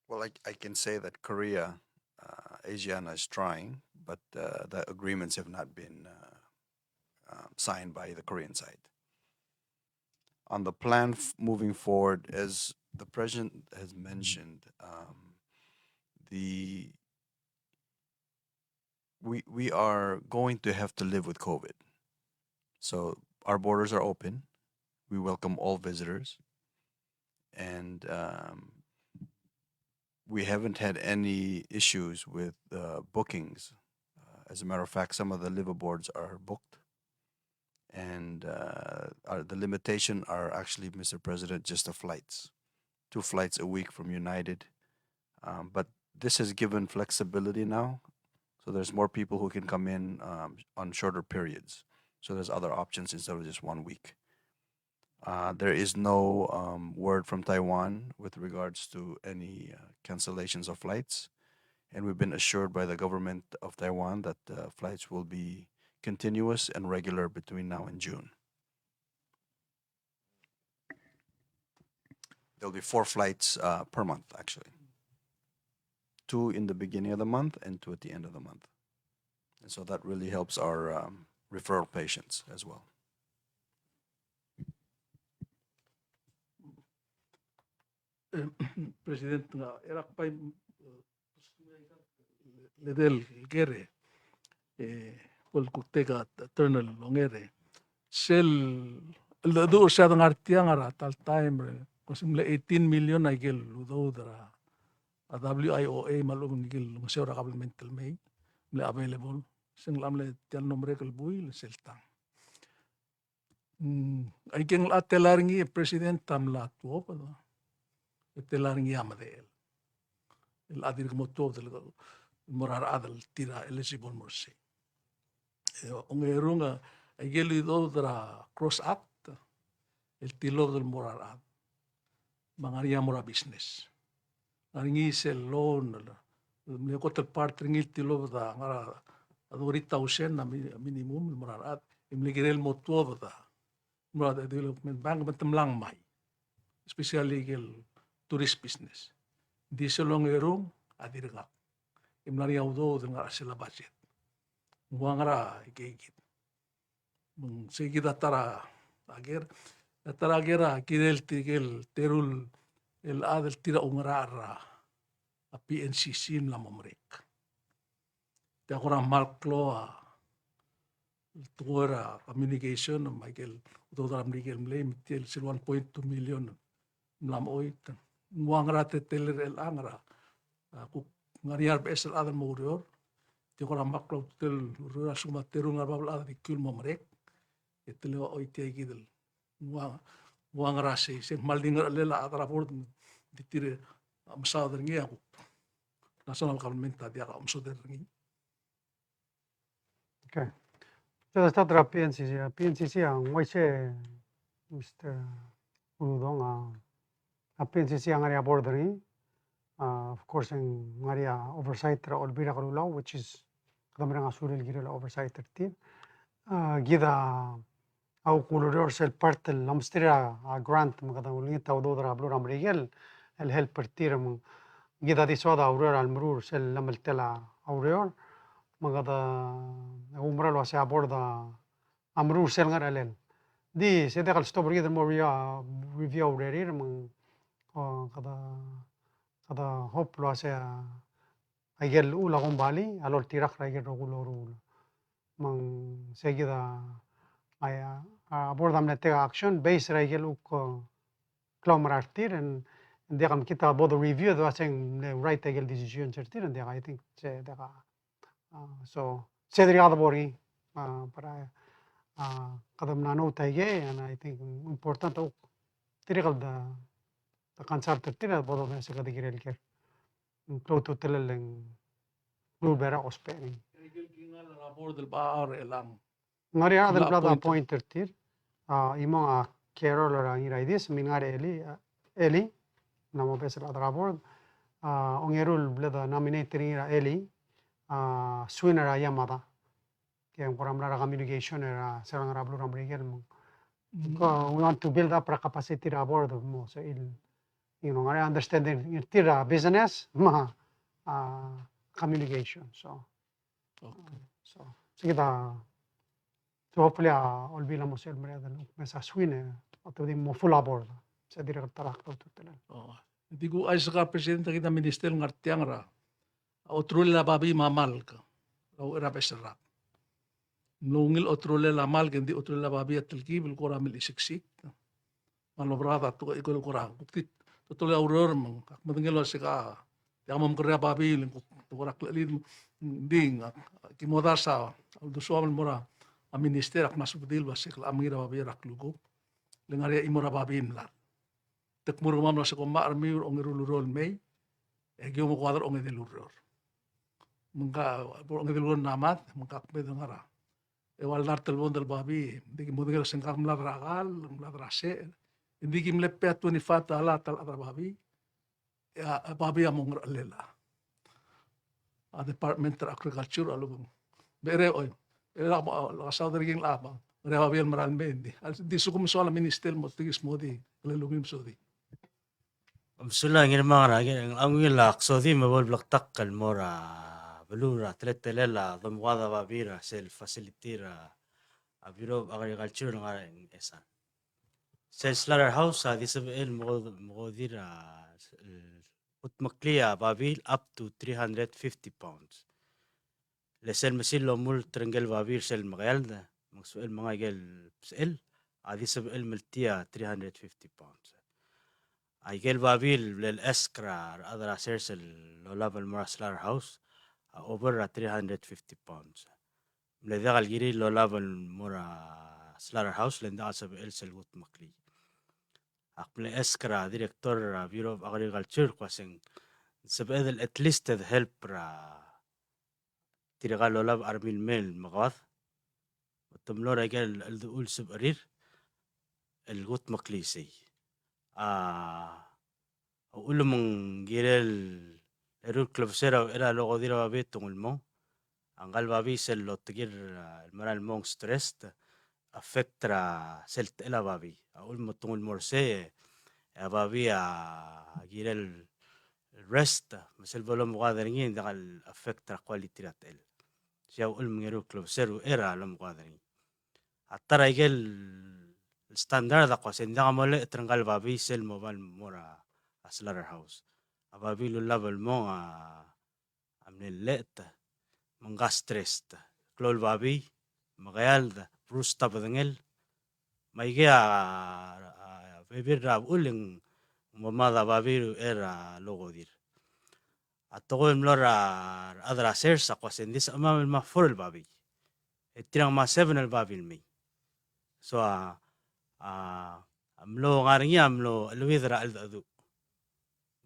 Well, I can say that Korea, Asiana is trying, but the agreements have not been signed by the Korean side. On the plan moving forward, as the president has mentioned, the we are going to have to live with COVID. So our borders are open. We welcome all visitors, and we haven't had any issues with bookings. As a matter of fact, some of the liveaboards are booked, And the limitation are actually, Mr. President, just the flights, 2 flights a week from United. But this has given flexibility now, so there's more people who can come in on shorter periods. So there's other options instead of just 1 week. There is no word from Taiwan with regards to any cancellations of flights. And we've been assured by the government of Taiwan that flights will be continuous and regular between now and June. There'll be 4 flights per month, actually. 2 in the beginning of the month and 2 at the end of the month. And so that really helps our referral patients as well. President nga erak pa ledel gere kul kutega eternal longere sel lado sa ng artiang ara tal time kosim le 18 million ay gel ludo dara a WIOA malung gel masura governmental may le available sing lam le tian nombre kel bui le seltang ay geng la telaringi president tam la tuo pa telaringi amadel el adir mo tuo del morar adal tira eligible morse ongerunga ay geli do dra cross act el tilo del morar ad mangaria mora business ngaringi sel loan le kotel part ringil tilo da ngara adorita usen na minimum morar ad imligirel mo tuo da mora development bank betemlang mai especially gel tourist business di selong erung adirga imlari audo dengan asila budget muangara ikegit segi datara ager kirel tigel terul el adel tira ungrara a PNCC la momrek te agora malklo a tuora communication Michael dodram digel mlem tel 1.2 million lam oit muangara te teler el angra ku ngariar besel adal murior te agora maklo tel rura suma terung arbabla di kul momrek etele oit te gidel muangara se maldingar lela adra bord ditire amsauder ngi aku national government dia amsoder ngi Okay. So the start PNCC ang waise Mr. Uludong PNCC ang area bordering. Of course ang area oversight ra olbira karulaw which is kadamra nga suril girela oversight 13. Gida au kuluror sel part lamstira grant magada ulingi tawdo dra blur amrigel el help partir gida di soda auror almrur sel lamaltela auror magada umra lo se aborda amrur sel ngar alen di se dekal stop gida mo review aurerir kada hope lo se aigel ula gombali alor tirak raigel rogulor mang se gida aya aborda mletega action base raigel klom rartir and dekam kita bodo review do aseng right aigel decision certir and I think se deka so sedri ada bori para kadam nano taige and I think important to tirikal da kansar tira bodo me se kada girel ker klo to teleng blue bera ospeni Igel kingal la bord del bar elang ngari ada La blada appointed. appointed tir imo Carol ra ngira idis mingare Eli namo besel adra board ongerul blada nominate ngira Eli swinner Yamada que koram ra communication era serang ra blue rambrigel mo we want to build up our capacity ra board mo so I understanding tira business ma communication so kita so hopefully olvila mo sel mera dal mesa swine atau di mo full aboard sa direct tarak to telan digu ay saka presidente kita minister ngartiang ra otrul la babi mamal ka law era besera nungil otrul la mal kendi otrul la babi atlki bil kora mil isiksik manobrada to ikol kora kutit to le auror mang madengelo sika yamam kora babi ling kora klin ding kimodasa do suam mora a minister ak masubdil basik la amira babi rak lugo lengaria imora babi imlar tek murumam sa koma armi ong irulurol may egyo mo kwadar ong ediluror mengka ong ediluror namat mengka kme ngara ewal nartel wondel babi digi model sengkar mlar ragal mlar rase digi mlepe 25 ala tal atra babi ya babi among lela a department of agriculture alubung bere oy era la saudering laba rewa bien maral mendi di sukum soala minister mo tigis modi lelugim sodi Sula ngir mangara ngir angila ksodi mabol blok takkal mora belura tlettelela domwada babira sel facilitira a bureau of agriculture ngara esan sel slaughterhouse this el mogodira utmaklia babil up to 350 pounds lesel mesillo mul trengel babir sel magalda magsuel mga gel sel this el meltia 350 pounds Aigel babil lel eskra other shares low level more slaughterhouse over 350 pounds. Mledagal giri low level more slaughterhouse lenda asab el selgut makli. Akple eskra director Bureau of Agriculture kwasing sabedel at least help tiragal low level armil mel magwath. Tumlor aigel el ul subarir el gut makli say. Ulumong girel erul clubsera era logo dira babi tungul mo angal babi sel lo tigir maral mong stressed affectra sel ela babi ulmo tungul morse babi girel rest masel bolom qadaringin dagal affectra quality ratel siya ulmo erul clubsero era lam qadaringin atara igel standard ako sendanga mole trangal babi sel mobile mora slaughterhouse ababi lo level mo amne let manga stressed klol babi magayalda prusta badengel maigia bebir rab uling mamada babi era logodir atogo mlora adra sersa kwasendis amam ma for el babi etirang ma 7 el babi mi so amlo ngaringi amlo elwidra aldadu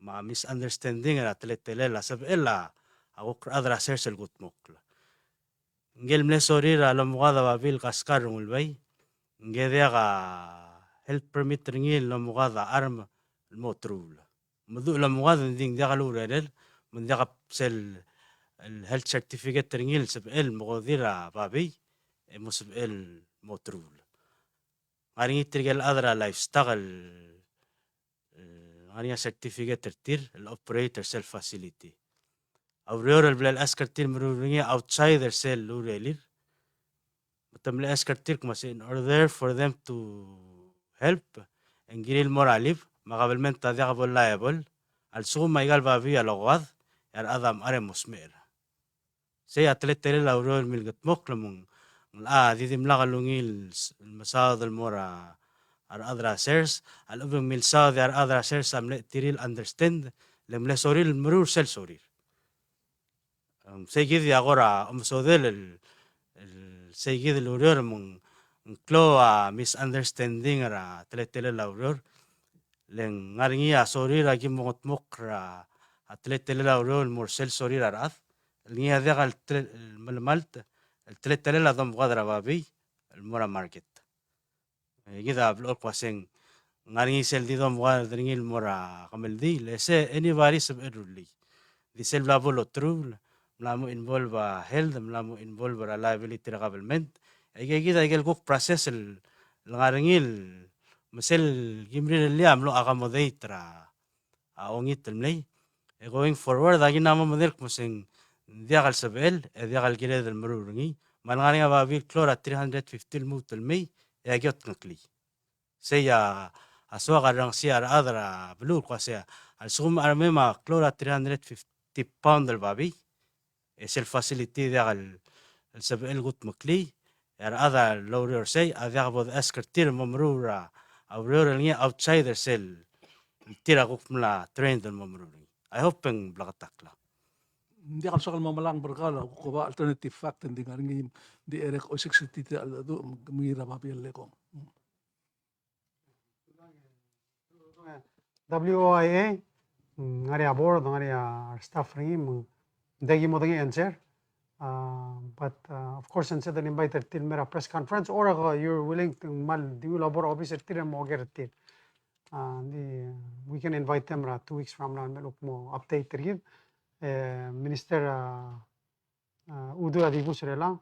ma misunderstanding era tlettelela sab ella agok adra sersel gutmokla ngel mlesorira lo mugada babil kaskar mulbay ngediaga health permit ringil lo mugada arm الموترول مذو lo mugada ding diaga lurel من diaga sel el health certificate ringil sab el mugodira babi musab el motrul ngaringi trigel adra lifestyle غانيا certificate tertir operator cell facility aurora bla askartir mruringi outsider cell lurelir matam la askartir mas in order for them to help engiril moralib magabalment tadiagabol liable al sum maigal babi alogwad yar adam are musmer say atletere la aurora milgat moklamung didim lagalungil masad al mora ar adra sers al ubing milsa ar adra sers am tiril understand lem le soril mrur sel sorir seguid agora sodel el seguid el uror mung klo a misunderstanding ra tletele la uror len ngaringi a sorir agi mongot mokra atletele la uror mur sel sorir arat lingia dega el malt el tletele la dom gadra babi el mora market gida blor kwaseng ngaringi sel di dom gadringil mora kameldi lese anybody sub eruli di sel blabolo true mlamu involve health mlamu involve reliability government gida igel gok process el ngaringil mesel gimril liam lo agamoditra aongit mlay going forward agi nama model kuseng diagal sabel diagal gire del mrurungi malngaringa babil chlora 350 mutel may yagyot ngakli seya aswa garang siar adra blue kwasea al sum armema chlora 350 pound del babi es el facility diagal el sabel gut makli yar ada lower say adiagabod askertir mamrura aurora linga outsider cell tira gukmla train del mamruri I hope blagatakla hindi ako sakal mamalang berkala ko ba alternative fact hindi nga rin di erek o 60 al do mira mapili ko. WOIA ngari abor ngari staff ringi dagi mo dagi answer. But of course, instead of invited till mera press conference, or you're willing to mal di labor officer till mo get till. We can invite them 2 weeks from now. Look mo update rin. Minister Udo Adibu Srela.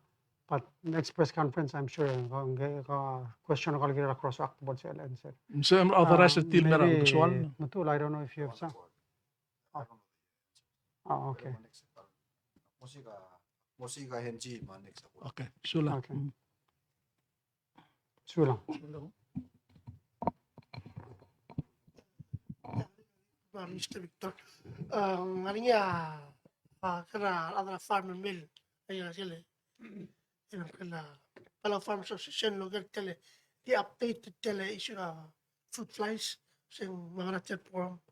But next press conference, I'm sure question will get across about the answer. So I'm authorized till mera Maybe, usual. Matul, I don't know if you have some. Oh, okay. Musiga henji man next ako. Okay, sula. Okay. Sulang. Mr. Victor, ngari niya, kaya adala farm and mill, ayun sila. Yung kala, Palau Farm Association, lugar tele, di updated tele issue fruit flies, sing mga natin forum.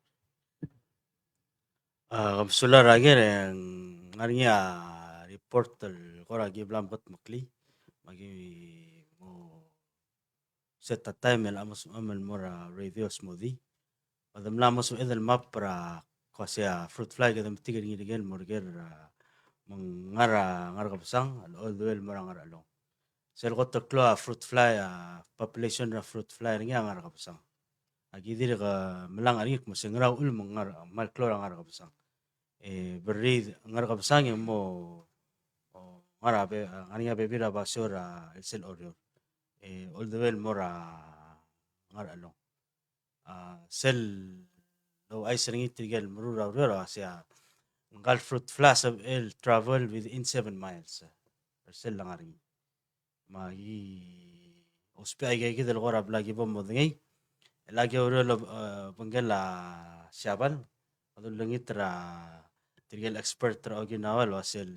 Kapsula ragir yang ngarinya report koragi blambat makli magi mo set a time el amos amal mora radio smoothie adam lamos edel map para kasya fruit fly kadam tigir ngirigel morger mangara kapsang all the way mora ngara long sel goto klo fruit fly population of fruit fly nga ngara kapsang agi dir ka melang arik mo sengra ul mangara mal klo ngara kapsang berri ngar kapsang yang mo ngara be ngania be bira basura sel orio all the way mora ngara long sel lo ay seringi tigel murura rura sia ngal fruit flash of el travel within 7 miles sel langari magi ospi ay gay del gora blagi bom modngi lagi orio lo bangela siabal adul langitra tigel expert tra Okinawa lo sel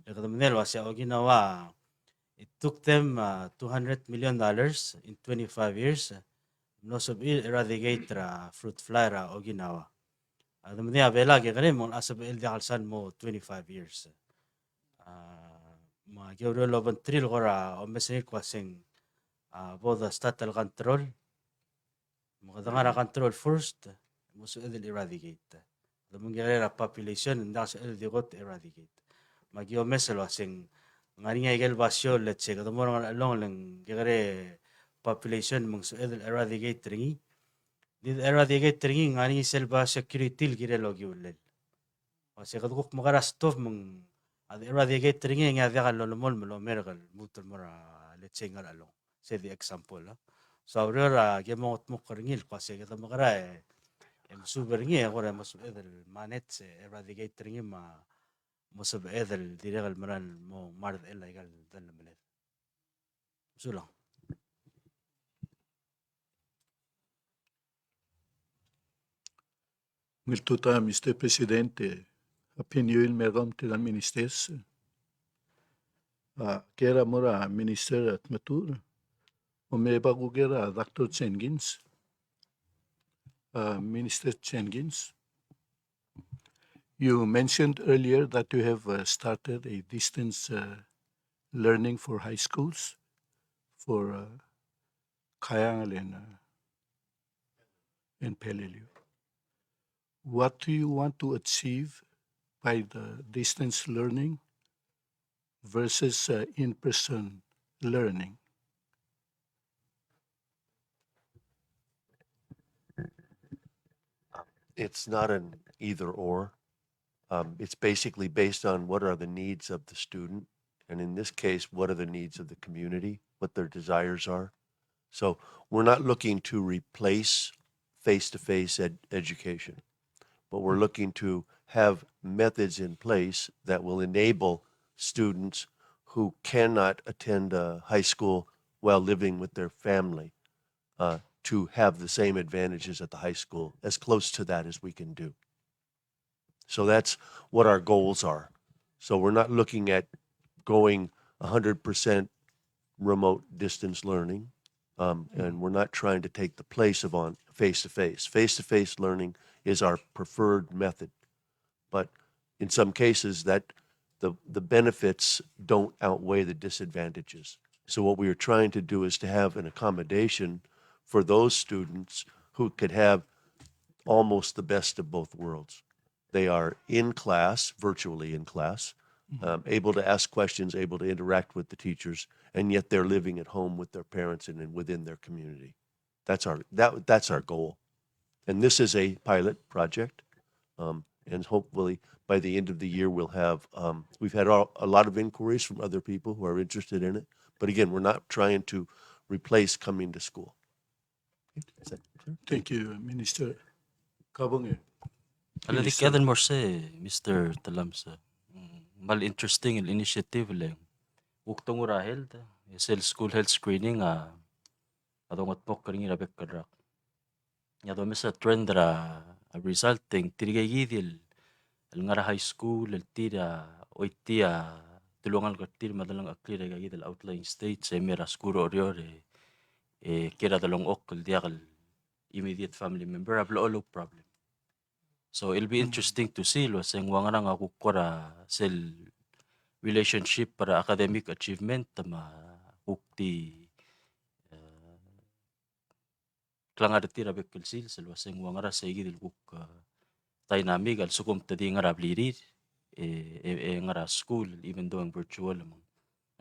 legadamnel lo sia Okinawa it took them $200 million in 25 years most of it eradicate fruit fly ra Okinawa adamnia bela ke gane mon asab el dialsan mo 25 years ma geuro lo bantril gora o mesenil kwasing both the statal control mo kadangara control first musu edel eradicate the mungera population ndas el digot eradicate magio meselo asing ngari ngel basyo let's say kada mo long lang gere population mung edel eradicate ringi did eradicate ringi ngari selba security gire logi ulel wase kada kuk magara stop mung ad eradicate ringi nga dagal lo mol melo mergal mutul mora let's say ngara long say the example so rera gemot mo ringil kwase kada magara super ngi agora mas edel manet eradicate ringi ma musab edel diregal maral mo mard ella igal dal malet sula Miltuta, Mr. Presidente, opinion meron tilang ministers. Kera mora minister at matur. O may bago kera Dr. Chengins. Minister Chengins. You mentioned earlier that you have started a distance learning for high schools for Kayangal and Peleliu. What do you want to achieve by the distance learning versus in-person learning? It's not an either or. It's basically based on what are the needs of the student, and in this case, what are the needs of the community, what their desires are. So we're not looking to replace face-to-face education, but we're looking to have methods in place that will enable students who cannot attend high school while living with their family to have the same advantages at the high school, as close to that as we can do. So that's what our goals are. So we're not looking at going 100% remote distance learning, and we're not trying to take the place of on face-to-face. Face-to-face learning is our preferred method, but in some cases that the benefits don't outweigh the disadvantages. So what we are trying to do is to have an accommodation for those students who could have almost the best of both worlds. They are in class, virtually in class, able to ask questions, able to interact with the teachers, and yet they're living at home with their parents and within their community. That's our goal. And this is a pilot project, and hopefully by the end of the year we'll have. We've had a lot of inquiries from other people who are interested in it, but again, we're not trying to replace coming to school. Is that clear? Thank you, Minister. Kabonge. Aladik Minister. yadan morse, Mr. Talamsa. Mal interesting initiative lang. Uktong ura health, sel school health screening adongot pok kering rabek kadrak. Yado misa trend ra resulting tirigayidil al ngara high school al tira oitia tulungan katir madalang aklir gayidil outlying states mera skuro oriore kira dalong okul diakal immediate family member ablo problem. So it'll be interesting to see lo seng wangarang ako kora sel relationship para academic achievement tama ukti klangar tira bekkel sil sel waseng wangara segidil kuk dynamic al sukum tadi ngara blirir ngara school even though ang virtual among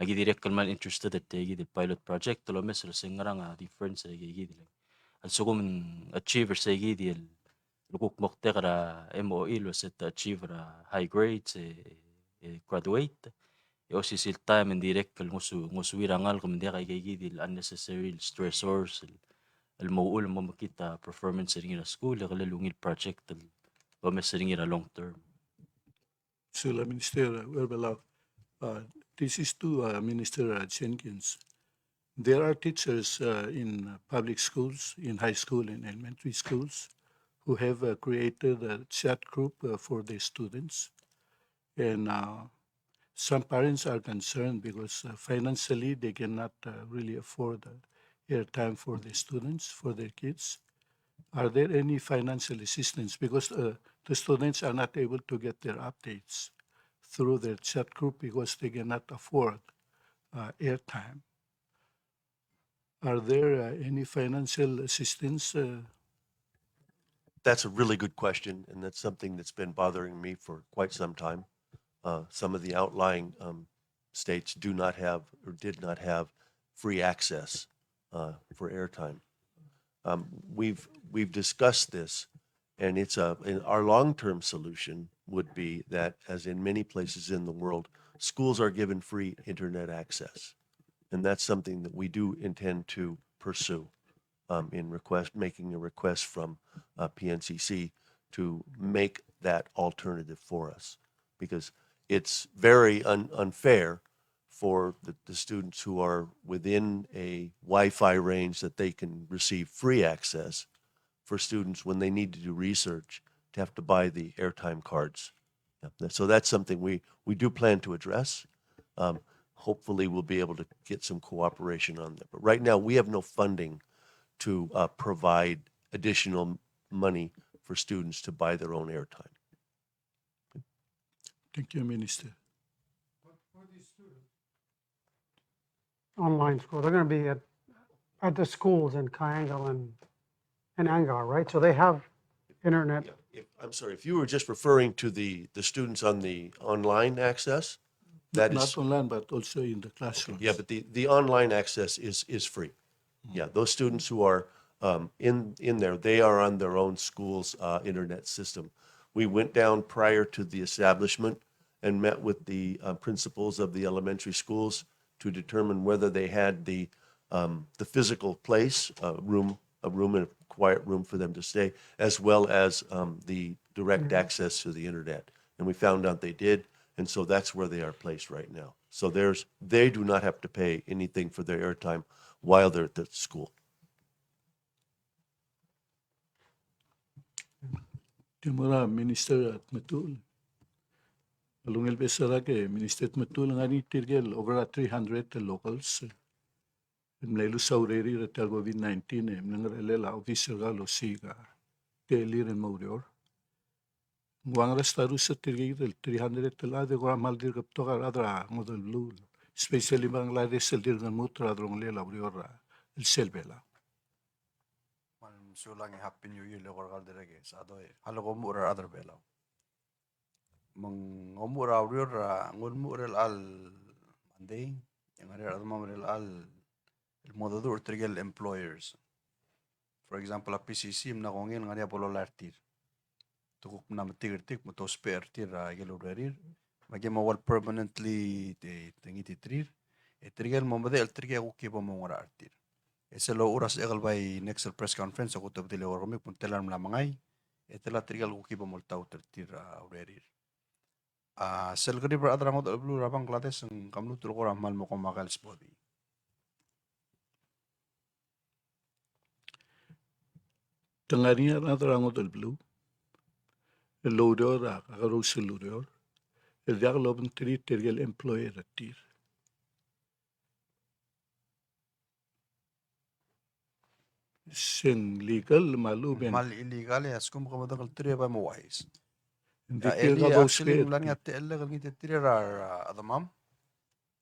agi direct kalman interested at tegi the pilot project lo mesel seng ngara difference agi al sukum achiever segidil lukuk mokte kara MOE lo set achieve high grades graduate also sil time and direct kal ngusu wirangal kumendia kay gidil unnecessary stressors الموؤول mo makita performance sa ringira school kalalungil project o mes sa ringira long term. Sula Minister Werbalaw. This is to Minister Jenkins. There are teachers in public schools, in high school and elementary schools, who have created a chat group for their students. And some parents are concerned because financially they cannot really afford airtime for the students, for their kids. Are there any financial assistance? Because the students are not able to get their updates through their chat group because they cannot afford airtime. Are there any financial assistance? That's a really good question, and that's something that's been bothering me for quite some time. Some of the outlying states do not have or did not have free access for airtime. We've discussed this, and our long-term solution would be that, as in many places in the world, schools are given free internet access, and that's something that we do intend to pursue in making a request from PNCC to make that alternative for us, because it's very unfair for the students who are within a Wi-Fi range that they can receive free access, for students when they need to do research to have to buy the airtime cards. So that's something we do plan to address. Hopefully we'll be able to get some cooperation on that. But right now we have no funding to provide additional money for students to buy their own airtime. Thank you, Minister. Online school, they're going to be at the schools in Kayangal and Angar, right? So they have internet. I'm sorry, if you were just referring to the students on the online access, that is. Not online, but also in the classrooms. Yeah, but the online access is free. Yeah, those students who are in there, they are on their own school's internet system. We went down prior to the establishment and met with the principals of the elementary schools to determine whether they had the physical place, a room and a quiet room for them to stay, as well as the direct access to the internet. And we found out they did, and so that's where they are placed right now. So they do not have to pay anything for their airtime while they're at the school. Timura Minister at Matul. Alungil besara ke Minister at Matul ngani tirgel over 300 locals. Mlelu saureri retal COVID-19 mnangalela officer galo siga telir en Maurior. Muang restaru sa tirgigil 300 telade ko mal dir kap tokar adra model blue. Especially Bangladesh el dir mutra adrong lela briora el selbela. Man sulang happy new year le korgal direge sa do halo ko mura other belaw. Mang ngomura briora ngol murel al Monday yang ada mamrel al el modadur trigel employers. For example, a PCC na kongil ngania polo lartir. Tukuk na matigirtik mo to spare tir geludarir. Magi mawal permanently tingi titrir. Trigel mamade el trigel ko kibo mongora artir. Ese lo uras egal by next press conference ako tabdile oromik puntelar mlamangay. Etela trigel ko kibo moltau tertir udarir. Sel gadi beradra ngot blue rabang klates ng kamlu tulko ramal mo komakal spodi. Tengahnya adra ngot el blue. El loader agarus el loader. El diag loben tri tirgel employer atir. Sing legal malu ben. Mal illegal ya skum kamo dagal tri ba mo wise. Hindi Eli ka ba actually spare? mlan yatte elle gal ngite tri ra adamam.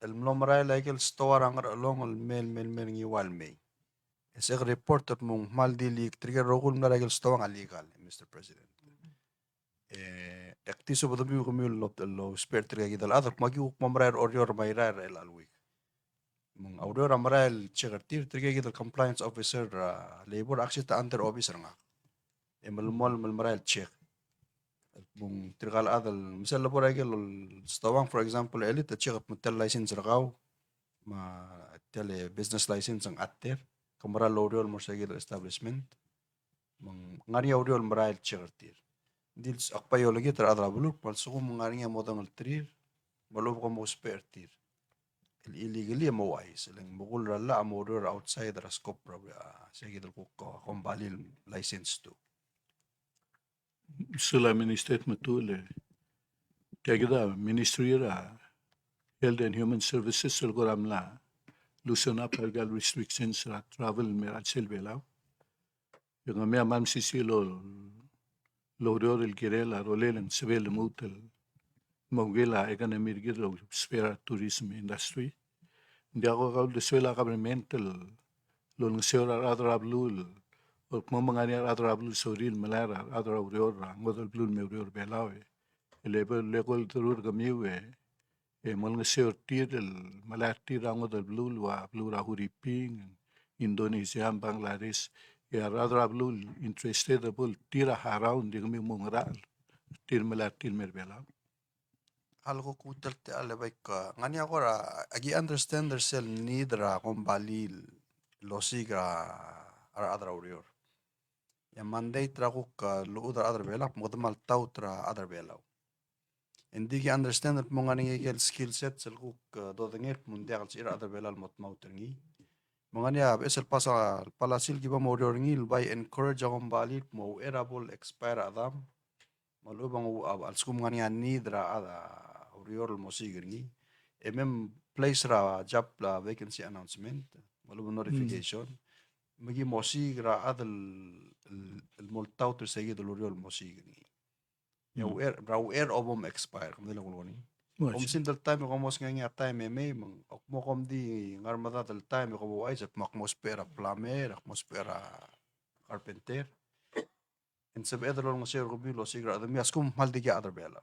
El mlomra like el store angar along el mel ngi wal me. Ese report at mong mal dili tri rogul mla el store illegal Mr. President. Aktiso ba dabi ko lo spare tri gidal adar magi uk mamra or mayra el alwi. Mong audio ramra el chegartir tri gidal compliance officer labor access ta under officer nga. Mol mara el check. Mong trigal adal misal la por agel stawang for example elit the check mutel license ragaw ma tele business license ang atter kamara audio mo sa establishment mong ngari audio mara el chegartir. Dils akpayo lagi ter adra buluk pal suko ngari nga modang el trir malup ko mo spare tir. Illegally mo wise lang bukul rala amorder outside the scope sa gidal ko kombalil license to. Sula minister matule. Kaya Ministry Health and Human Services program la loosen up legal restrictions sa travel merat selbelaw. Yung may amam sisilo loader el girela rolelen sebel mutel mawgela economic giro spare tourism industry. Hindi ako kaul deswela governmental lol ngsera adra blul o mamangani adra blul soril malara adra uriora ngodal blul me urior belawe level turur gamiwe mol ngeseur tirel malati ngodal blul wa blura huriping Indonesia Bangladesh adra blul interested bul tira around digmi mungra tir malati merbelaw. Algo kutel te ale baik ngani ako ra agi understand their sel need ra kombalil losigra ara adra urior. Ya Monday tra ko lu udra adra belak modmal tau tra adra belaw. Hindi ki understand at mga ngigel skill set sel ko do dengir mundial sir adra belal mot mautengi. Mga niya esel pasa palasil giba mo ngil by encourage akong balit mo erable expire adam. Malubang alskum nga niya need ra ada urior mo sigringi. Place ra job la vacancy announcement. Malubang notification. Magi mo sigra adal المولتاو تسيد الوريول موسيقى يو اير اوبوم اكسباير كم دلنا قولوني كم سين دل تايم كم موس نعيا تايم مي من أكمل كم دي غير مدة دل تايم كم وايز مكموس بيرا بلامير مكموس بيرا كاربنتير إن سب إذا لون مسير قبيل لو سيجرا هذا مياسكم مال دي جا أدر بيلا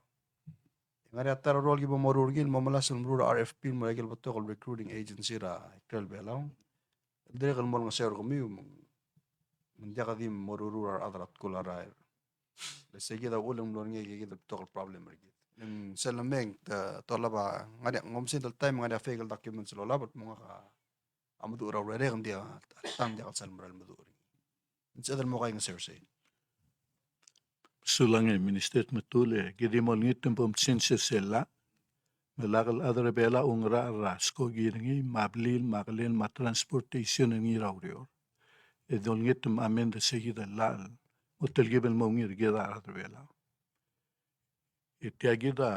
غير أتارا رول جيبو مرورجين مملاس المرور RFP مريجل بتوغل recruiting agency را كتير بيلا دريق المول مسير قبيل من جا قديم مرورور أدرت كل راير لسه كده أقول إنه لوني كده بتوغل problem رجيت إن سلمين طلبة غادي غمسين دلتايم غادي فيقل documents لولا بس مغا أمدور أو ريغن دي تام دي قصل مرة المدور إنت هذا الموقع ينسير سي Sulange minister matule gidi molngitem pom sensesela melagal adre bela ungra rasko giringi mablil maglen ma transportation ngi rawrior edolngitem amende seguida lal hotel gibel mongir gida adre bela itiagida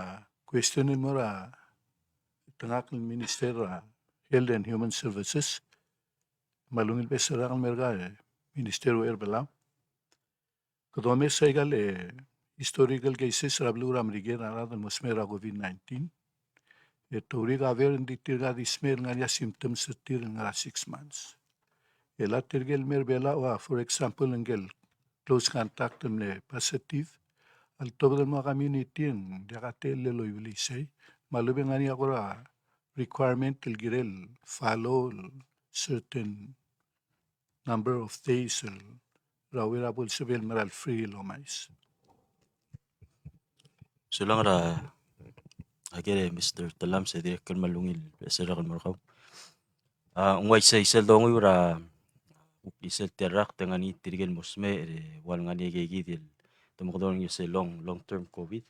question mora tangakal minister Health and Human Services malungil besara merga minister erbela Kadome segal historical cases rabluram rigen aradan mosmera COVID-19. Tori gaver di tirga di smer nga symptoms tir nga 6 months. Ela tirgel mer bela wa for example ngel close contact ne positive. Al todo del mga community ang diakatele lo iulisay. Malubi nga niya ko requirement til girel follow certain number of days rawirabol sabil maral free lo mais. Sulang ra agere Mr. Talam sa direktor malungil sa rakal markaw. Ungway sa isel dong ura isel terak dengan ni tirigen mosme wal nga ni gigidil. Tumukdon yung sa long term COVID.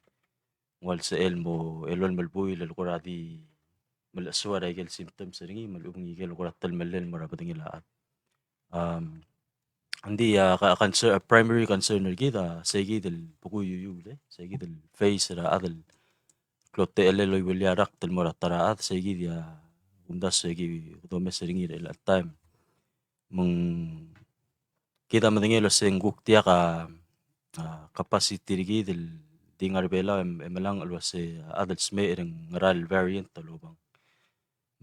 Wal sa mo elon malbuy lal kuradi malaswara igel symptoms ringi malung igel kuratal malel marabating ilaat. Hindi concern primary concern kita sa igidil puguyuyule sa igidil face ra adal klote eleloy wilyarak tel morataraat sa igidia undas sa igi domes ringi el time mung kita madingelo seng guktia ka capacity rigidil dingar bela emalang alwase adal sme ereng ngaral variant talubang.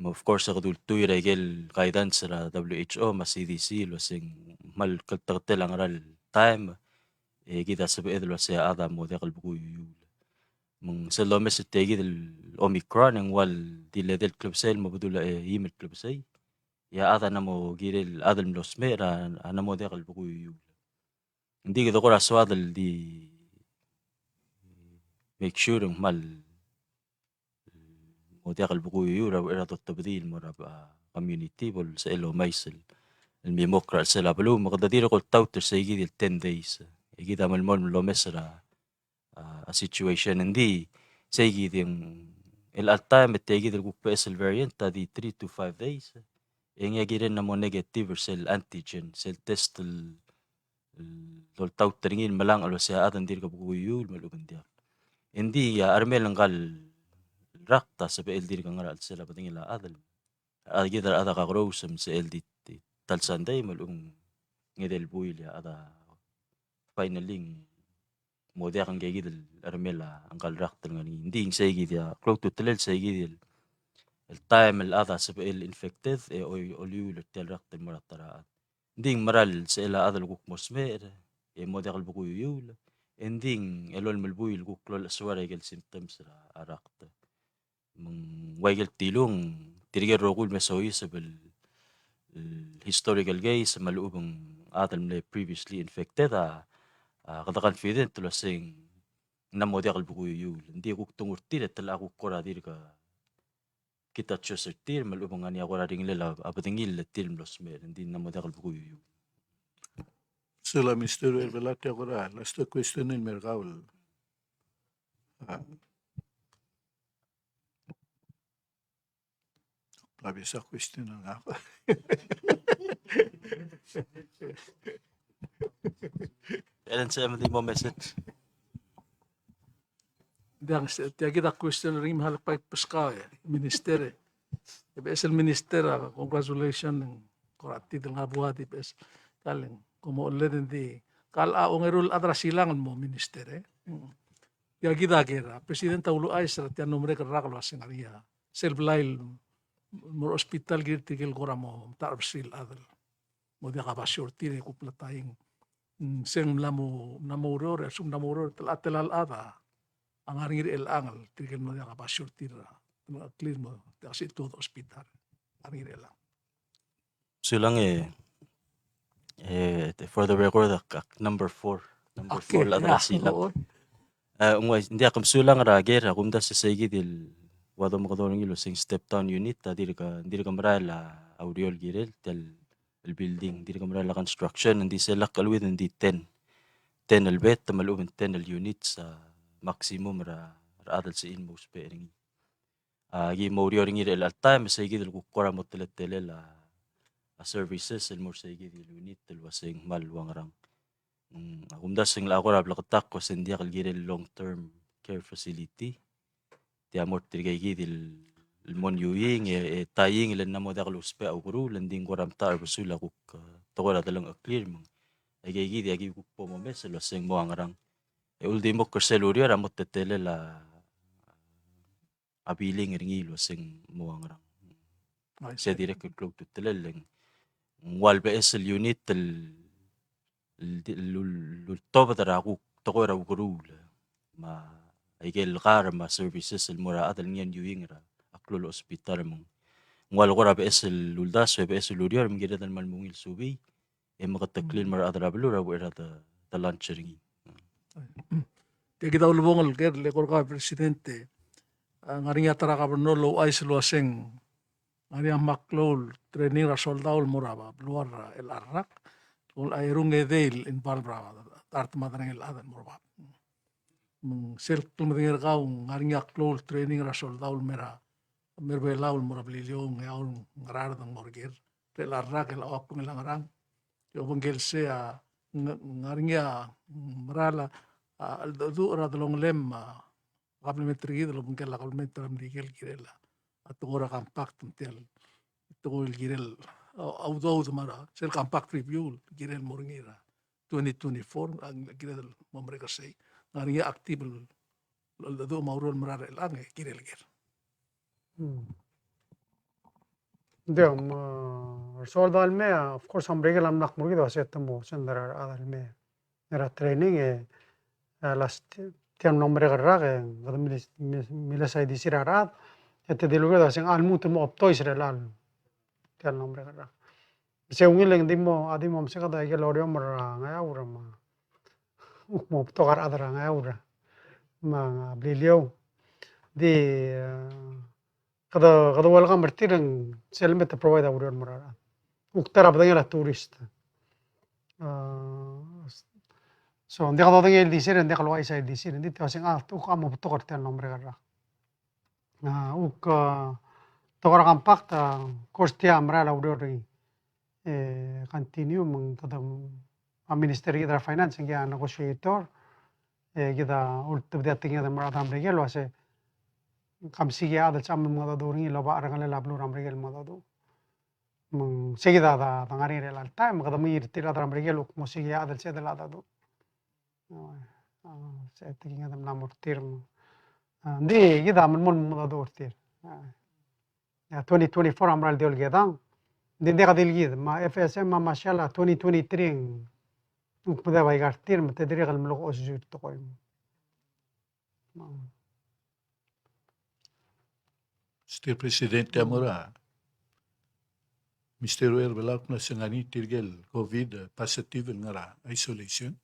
Of course, ako tuy regel guidance sa WHO, mas CDC, losing mal kaltakte lang ral time, kita sabi edlo sa ada mo de kalbukuy. Mung sa lomes sa tegi del Omicron, ang wal dile del club sale, mabudula himit club say. Ya ada na mo giril adal losme, na mo de kalbukuy. Hindi kita ko raswadal di make sure mal ودي قلبكو يورا وإرا التبديل مرة community بول سألو ميسل الميموكرا سلا بلو مقددير قلت توتر سيجي 10 days يجي دا ملمون لو مسرا a situation اندي سيجي دي الالتايم التيجي دي الكوك بس الفاريانت دي 3 to 5 days يعني يجي لنا مو نيجاتيف سيل انتيجين سيل تيست لو توترين ملان ألو سيا آدم دير كبكو يول ملو بنديا اندي يا أرميل نقال rakta sa PLD ka ngaral sila pating ila adal. Agidar ada ka grosum sa LD talsanday malung ngedel buil ya ada finaling modia kang gigidel armela ang kalrakta ngani hindi sa gidya close to telel sa gidel el time el ada sa PL infected o liul tel rakta maratara. Hindi maral sa ila adal kuk mosmer modia kal buku yul ending elol malbuil kuk lol aswara gel symptoms ra rakta. Waigel tilung tirigel rogul mesoy sa historical guys sa maluubang atal na previously infected kada confident tulo sing namo di kalbukuyo hindi ko tungurtir at tala ako kora dir ka kita chosertir maluubang ani ako ring lela apatingil tir losmer hindi namo di kalbukuyo. Sila Mr. Velate agora last question in mergaul. Labi sa question na ako. Kailan sa mo message? Dang kita question ring mahal pa paskaw minister. Ibes el minister congratulations ng korati ng abuati pes kaling como ulit di kal aong erul adrasilangan mo minister Ya kita kira president taulu ay sa tiyan nombre karakal wasing aria self-lail mo hospital girtigil kora mo tarsil adal mo dia kapasyor tiri kuplataying seng namuror sum namuror telal ada ang arir el angal tigil mo dia kapasyor tira clear mo kasi todo hospital arir el Sulang for the record number 4 ladra sila. Hindi akong sulang rager akum da sa sigidil wado mo kadolong ilo sing step down unit diri ka marala audiol girel tel el building diri ka marala construction hindi sila kalwid hindi 10 el bet malubin 10 el units maximum ra adal sa inmost pairing gi mo ring el al time sa igidil ku kora mo telet services el mo sa igidil unit tel wasing malwang rang akum da sing la ko rabla katak ko sendia kal girel long term care facility ti amor tirigay gidil mon yuying taying ilan na mo da kaluspe au guru landing ko ramtar busula kuk tawara dalang clear mo ay gidi agi kuk po mo meselo sing mo angarang ultimo kerseluria ramot tetele la abiling ringilo sing muangrang. I Se see. direct klog tuteleng wal BSL unit toba taraku tokora ukurul ma igel qar ma services المرا adal ngian yuingra aklul hospital mong wal gora BSL luldas BSL luriar mgira dal malmungil subi maqataklil mara adra blura wera da lunchering. Te kita ulubong ker le korka presidente ngaringa tara ka lo ais lo aseng ngaringa maklol training ra soldaul moraba luar el arrak ul airung edel in palbra art madan el adan moraba sel tumringer kau ngaringa klol training ra soldaul mera merbe laul morab lilio ngaul ngarar dang morgir el arrak el awak pung langarang yo bungel sea ngaringa marala al do ra dalong lem supplementary lo bungkel la supplementary mdigel girela atungora compact tel tungol girel audo mara sel compact review girel morngira 2024 ang girel momreka sei ngaringa active lo do maurol marara el ang girel gir Deo solda almea, of course am regel am nak murgido asetamo sendara adalme. Era training las tiam nombre garrage gada milesai di sirarat ete dilugedo aseng almut mo optois relal tiam nombre garrage. Se ungileng dimo adimo se kada igel orio mara ngayaura ma mo optogar adara ngayaura ma blilio di kada welcome bertireng selmet provide aurior mara uktara badangela turist so ndi kada dangel disir ndi kalau aisa disir ndi tasing uk amo tokar tian nombre garra uk tokar kampakta kostia amra la aurior continue meng kada a ministeri kita finance ngia negotiator kita ultibdia tinggal mara tam regel wase kam sige adal sam mo do ringi loba arangale lablu ram regel mo do meng seguida da ngari relal time kada mir tira ram regel uk mo sige adal se dal adado se tinggal dam namur tirm ndi kita mon mo do tir 2024 amral diol gedang ndi kadil gid ma FSM ma mashallah 2023 uk pada bay gartir mete dire gal mlo osjut to koy Mr. Presidente Amora, Mr. Belak na sangani tirgel COVID positive ngara isolation.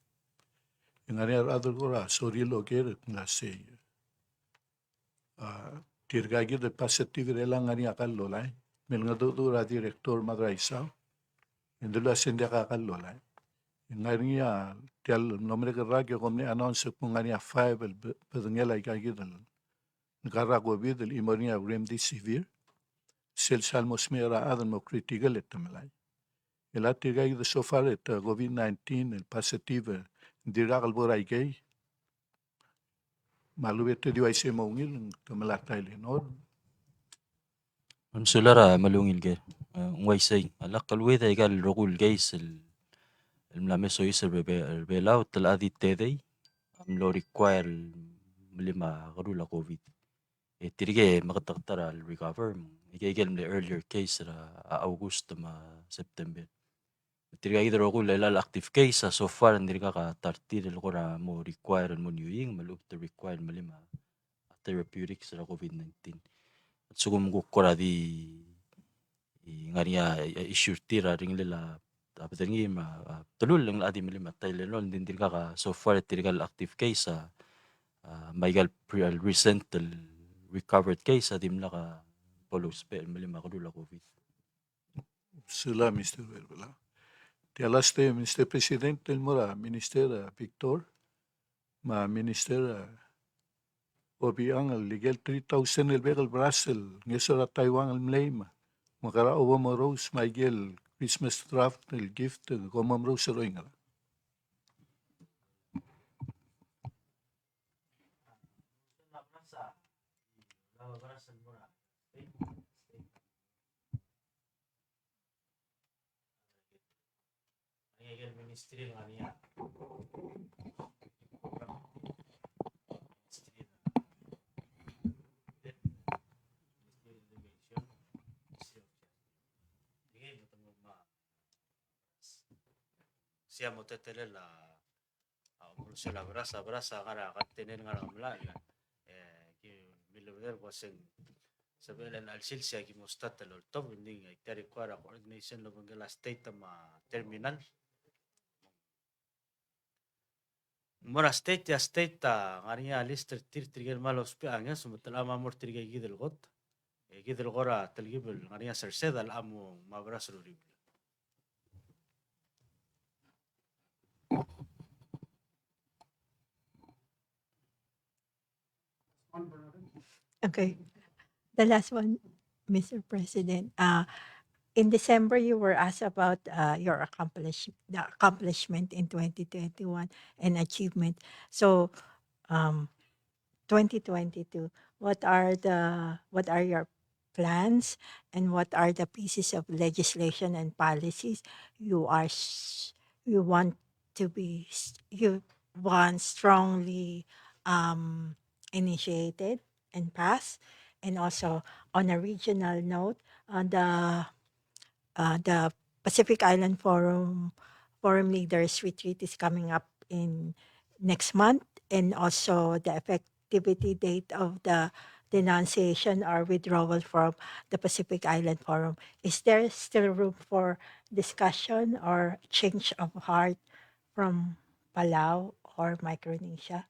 Ngari adal gora sorry loger ngase. Tirgagi de positive rela ngari akal lolai. Mel ngado ra director madraisa. Indula sende akal lolai. Ngari tial nombre kerra que komne announce ngari 5 pedngela ikagi dal. Ngara COVID el imonia remdesivir. Sel salmos mera adan mo critical etamalai. El atirgai de so far et COVID-19 el positive dira galbora igay. Malubete di waise maungil tamalatai lenor. Sulara malungil ge ngwaisay alakal weda igal rogul gays الملامسو يسر بيلاو تلادي تيدي amlo require mlima garula COVID. Tirige makataktara recover igel the earlier case ra August ma September. Tirga either ogul elal active case so far ndirga ka tartir el gora mo require mo newing malup to require malima therapeutics ra COVID-19. Sugum go kora di ngaria issue tira ringlela apatangi ma tulul lang adi malima Tylenol ndirga ka so far tirga active case maigal recent recovered case adim la ka polos pe malima kadula COVID. Sula Mr. Verbala. Tialaste Mr. Presidente el mora Minister Victor ma Minister Obiang el legal 3,000 el begal Brussels ngesora Taiwan el mleima. Makara Obama Rose Miguel Christmas draft el gift Obama Rose roingala. siamo tetele la se la brasa ngara katenen ngara mla ki miloder waseng sebelen al silsia ki mostat lo top ning itari kwara coordination lo bangala state ma terminal mora state ya state ta ngaria lister tir malos pe anga sumutla mamor tirge gidel got gidel gora telgibel ngaria serseda al amu mabras ruri Okay. The last one, Mr. President. In December, you were asked about your the accomplishment in 2021 and achievement. So, 2022, what are your plans and what are the pieces of legislation and policies you you want you want strongly initiated and passed? And also on a regional note, the Pacific Island Forum Leaders Retreat is coming up in next month, and also the effectivity date of the denunciation or withdrawal from the Pacific Island Forum. Is there still room for discussion or change of heart from Palau or Micronesia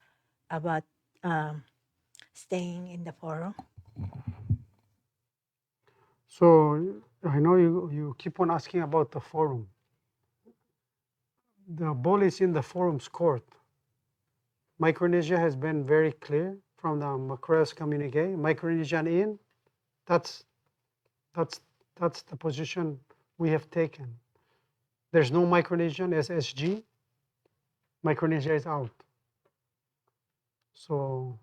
about staying in the forum? So I know you keep on asking about the forum. The ball is in the forum's court. Micronesia has been very clear from the Macrae's communique. Micronesian in, that's the position we have taken. There's no Micronesian SSG. Micronesia is out. So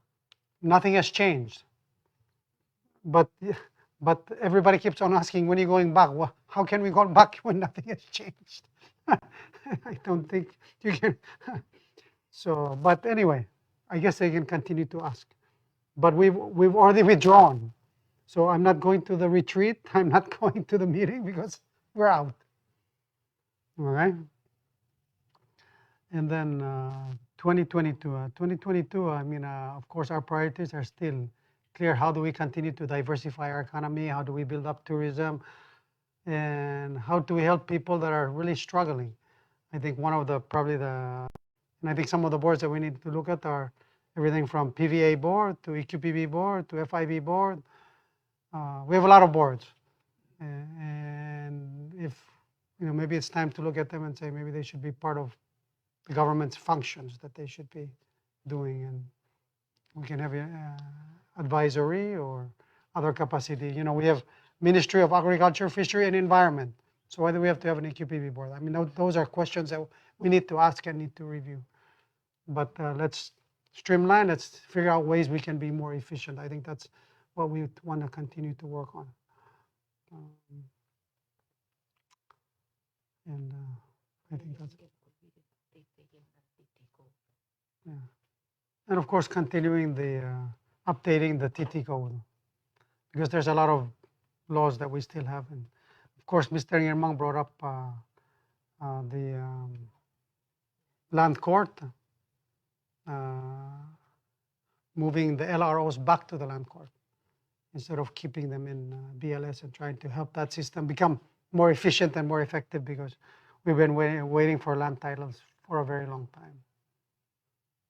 nothing has changed. But everybody keeps on asking, when are you going back? Well, how can we go back when nothing has changed? I don't think you can. So, but anyway, I guess they can continue to ask. But we've already withdrawn. So I'm not going to the retreat. I'm not going to the meeting because we're out. All right. And then 2022. 2022, I mean, of course, our priorities are still clear. How do we continue to diversify our economy? How do we build up tourism? And how do we help people that are really struggling? I think one of the, and I think some of the boards that we need to look at are everything from PVA board to EQPB board to FIB board. We have a lot of boards. And if, maybe it's time to look at them and say maybe they should be part of the government's functions that they should be doing. And we can have advisory or other capacity. We have Ministry of Agriculture, Fishery, and Environment. So why do we have to have an EQPB board? I mean, those are questions that we need to ask and need to review. But let's streamline, let's figure out ways we can be more efficient. I think that's what we want to continue to work on. And I think that's it. Yeah. And of course, continuing the updating the TT code, because there's a lot of laws that we still have. And of course, Mr. Yermang brought up the land court, moving the LROs back to the land court instead of keeping them in BLS, and trying to help that system become more efficient and more effective, because we've been waiting for land titles for a very long time.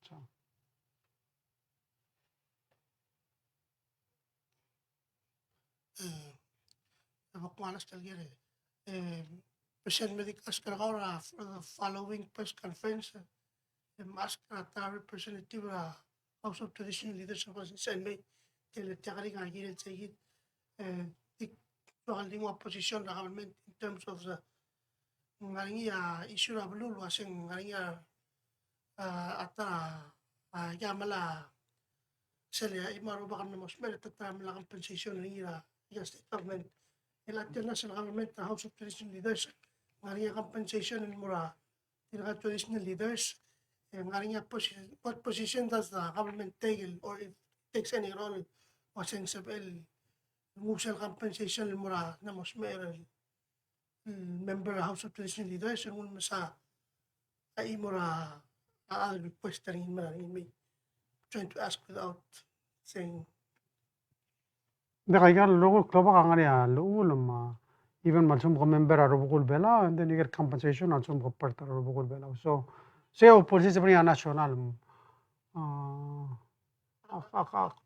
So. President Medicas Caragora for the following press conference. Ask Representative House of Traditional Leaders of San May, Teletagaring again say it, the opposition government in terms of the issue of Lulu was in Ata Yamala Celia Imaruba Mosmer at the compensation against the government. The national government, the House of Traditional Leaders, Maria compensation and Mura, the traditional leaders, and Maria what position does the government take, or if takes any role, was in Sabel, moves compensation and Mura, Namos Mer, member House of Traditional Leaders, and Masa ay mo request rin me trying to ask without saying Hindi kaya local club ka nga niya lool even malsum ko member aro bukul bela and then you get compensation malsum ko part aro bukul bela. So saya polisi sebenarnya nasional.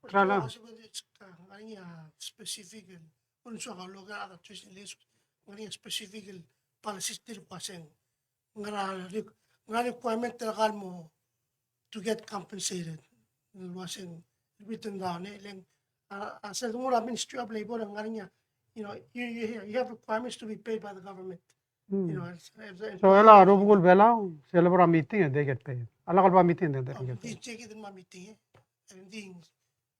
Trala. kasi specific kung sa lugar at twist list ngani specific policies dir pasen ngara requirement talaga mo to get compensated wasn't written down lang sa Ministry of Labor ang ngani you know you have requirements to be paid by the government. You know, So ela aro bukul bela sila para meeting and they get paid. Ala kalpa meeting and they get di paid. check it in my meeting and then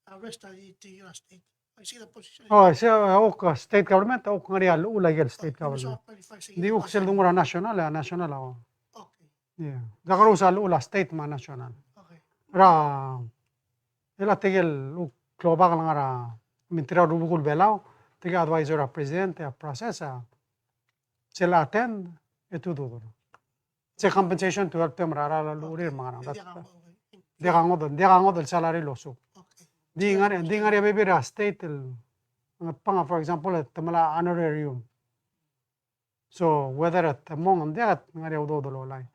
arrest the your state. I see the position. Oh, siya ok state government ok nga niya lool like state government. Di ok sila dungura national national ako. Okay. Yeah. Gakaroon sa lool state man national. Okay. Ra ela tigil kloba lang ara mintira aro bukul bela tiga advisor a presidente a processa sila attend ito duro. Sa compensation to help them rara lurir mga nang. Di ka ngodol salary loso. Okay. Di nga rin bibira state panga for example at mala honorarium. So whether at mong di at nga rin udo lay.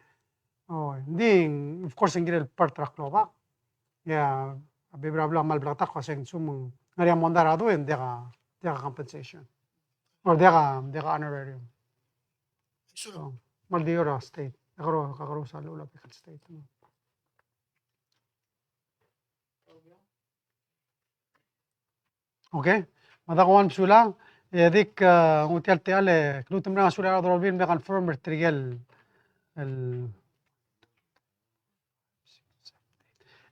Oh, di of course ang girel part track lo ba. Yeah, bibira bla mal blata kasi sumong nga rin mondarado en di ka compensation. Or di ka honorarium. So mal di ora state. Kakaro sa lula pikat state. Okay, madakuan sula dik utial tiale klutum na sula dorobin me confirm trigel el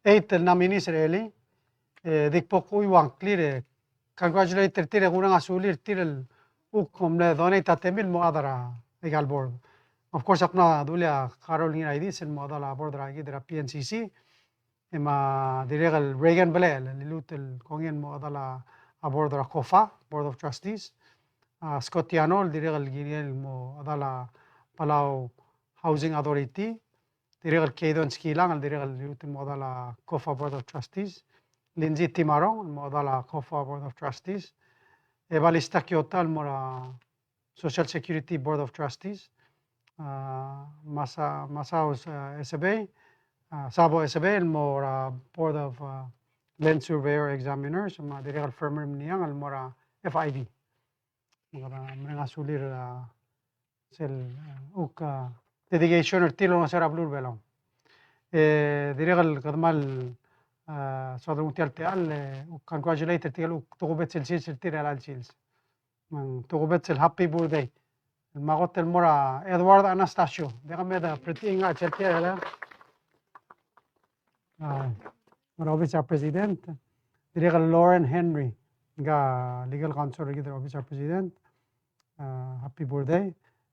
8 namini Israeli dik poku iwan clear congratulate tire guna asulir tirel ukom le donate atemil mo adara legal board. Of course apna dulia Carolina ID sen mo adala board ragi dira PNCC ema diregal Reagan Belel lilutel kongien mo adala a board of COFA, Board of Trustees. Scotiano, diregal giniel mo adala Palau Housing Authority. Diregal Kedon Skilang, diregal yutin mo adala COFA Board of Trustees. Lindsay Timarong, mo adala COFA Board of Trustees. Evalista Kyotal, mo Social Security Board of Trustees. Masaos SBA, Sabo SBA, mo Board of Land Surveyor Examiners, mga diregal firmer niyang almora FID. Mga sulir sel dedication or tilo na sara blur belong. Diregal kadmal sodro mutial teal congratulate tigal tugubet sel sil tiral al sils. Mang tugubet sel happy birthday. Magot el mora Edward Anastasio. Déjame da pretinga cheltiala. Officer President, diregal Lauren Henry, nga legal counsel rig Officer President. Happy birthday.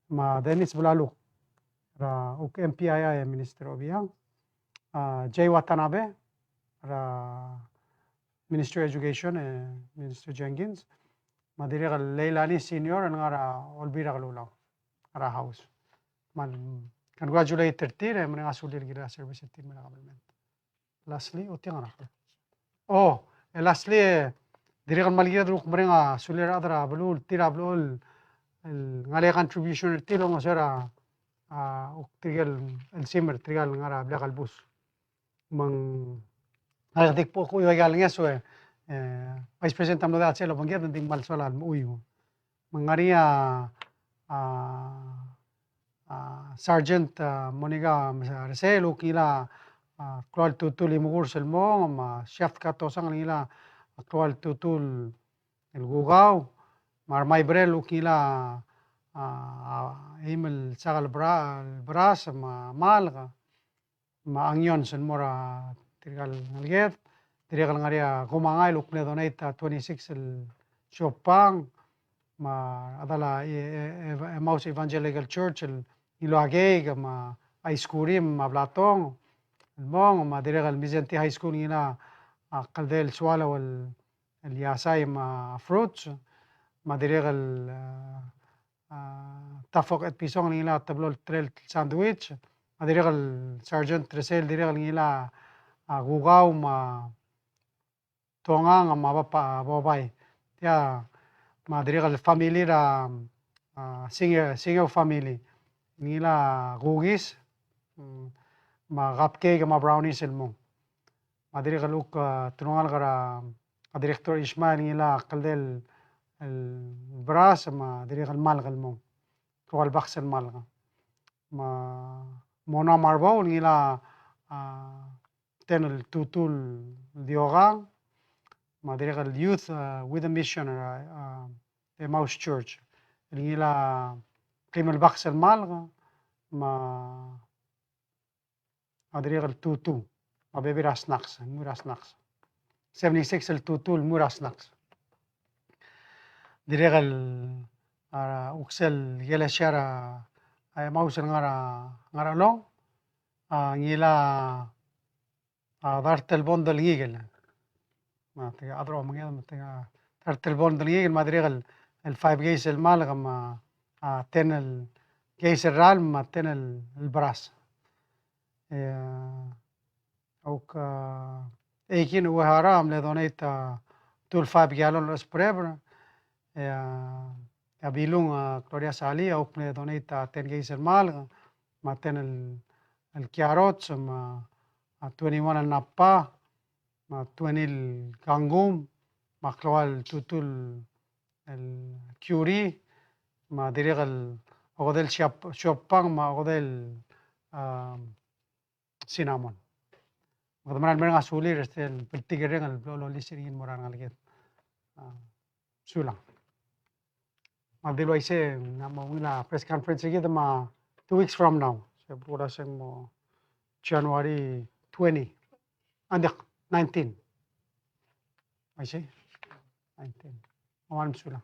Ma Dennis Bulaluk, ra uk MPII Minister of Yang. Jay Watanabe, ra Minister of Education Minister Jenkins. Ma diregal Leilani Senior nga ra olbira kalulaw ra house. Man congratulate tire mga sulir gira service team na government. Lastly, utiang anak. Oh, lastly, diregal maligira dulu kemarin sulir adra belul tira belul ngale contribution tilo ngasera trigal el simmer trigal ngara blakal bus. Mang nagdik po ko yagal ngeso Vice President amno da selo bangyat nding mal solal uyo. Mangaria Sergeant Moniga Reselo kila actual tutul imugur selmo ma chef katosang nila actual tutul el gugaw mar may brel ukila email sagal bras ma malga ma angyon sen mora trigal nalget trigal ngaria kumangay lukne donate 26 el chopang ma adala Emmaus Evangelical Church el Iloagay ma ice cream ma blatong المهم ما ديرغ الميزانتي هاي سكول هنا قلديل سوالا والياساي ما فروتس ما ديرغ تفوق بيسون هنا تبلو التريل ساندويتش Madirigal Sergeant Tresel dirigal ngila gugaw tongang babay. Tia madirigal family ra singaw family. Ngila gugis cupcake brownies elmo. Madirigal uk tunungal kara Director Ismail ngila kaldel el bras dirigal malgal mo. Tuwal baksel malga. Mona marbaw ngila tenel tutul diogang madirigal youth with a mission Emmaus Church. Ngila Kimel baksel malga madirigal tutu mabebira snacks mura snacks. 76 el tutul mura snacks. Dirigal uksel yela shara Emmaus ngara long ngila dartel bondel ngigel. Tiga adro mangel tiga dartel bondel ngigel madirigal el 5 gays el malga ten el gays el ral ten el bras. Ook eikin uharam le donate tul 5 gallon los forever. Bilung Gloria Sali ook le donate 10 gays el malga ten el carrots 21 el napa 20 el kangum kloal tutul el curry dirigal ogodel shopang ogodel cinnamon. Kadamaran mereng asulir el peltigering el lolo listeringin moran ngalget. Sulang. Madilo ise na press conference gitu 2 weeks from now. Saya rasa mo January 20. Andak 19. I see. 19. Mawan sulang.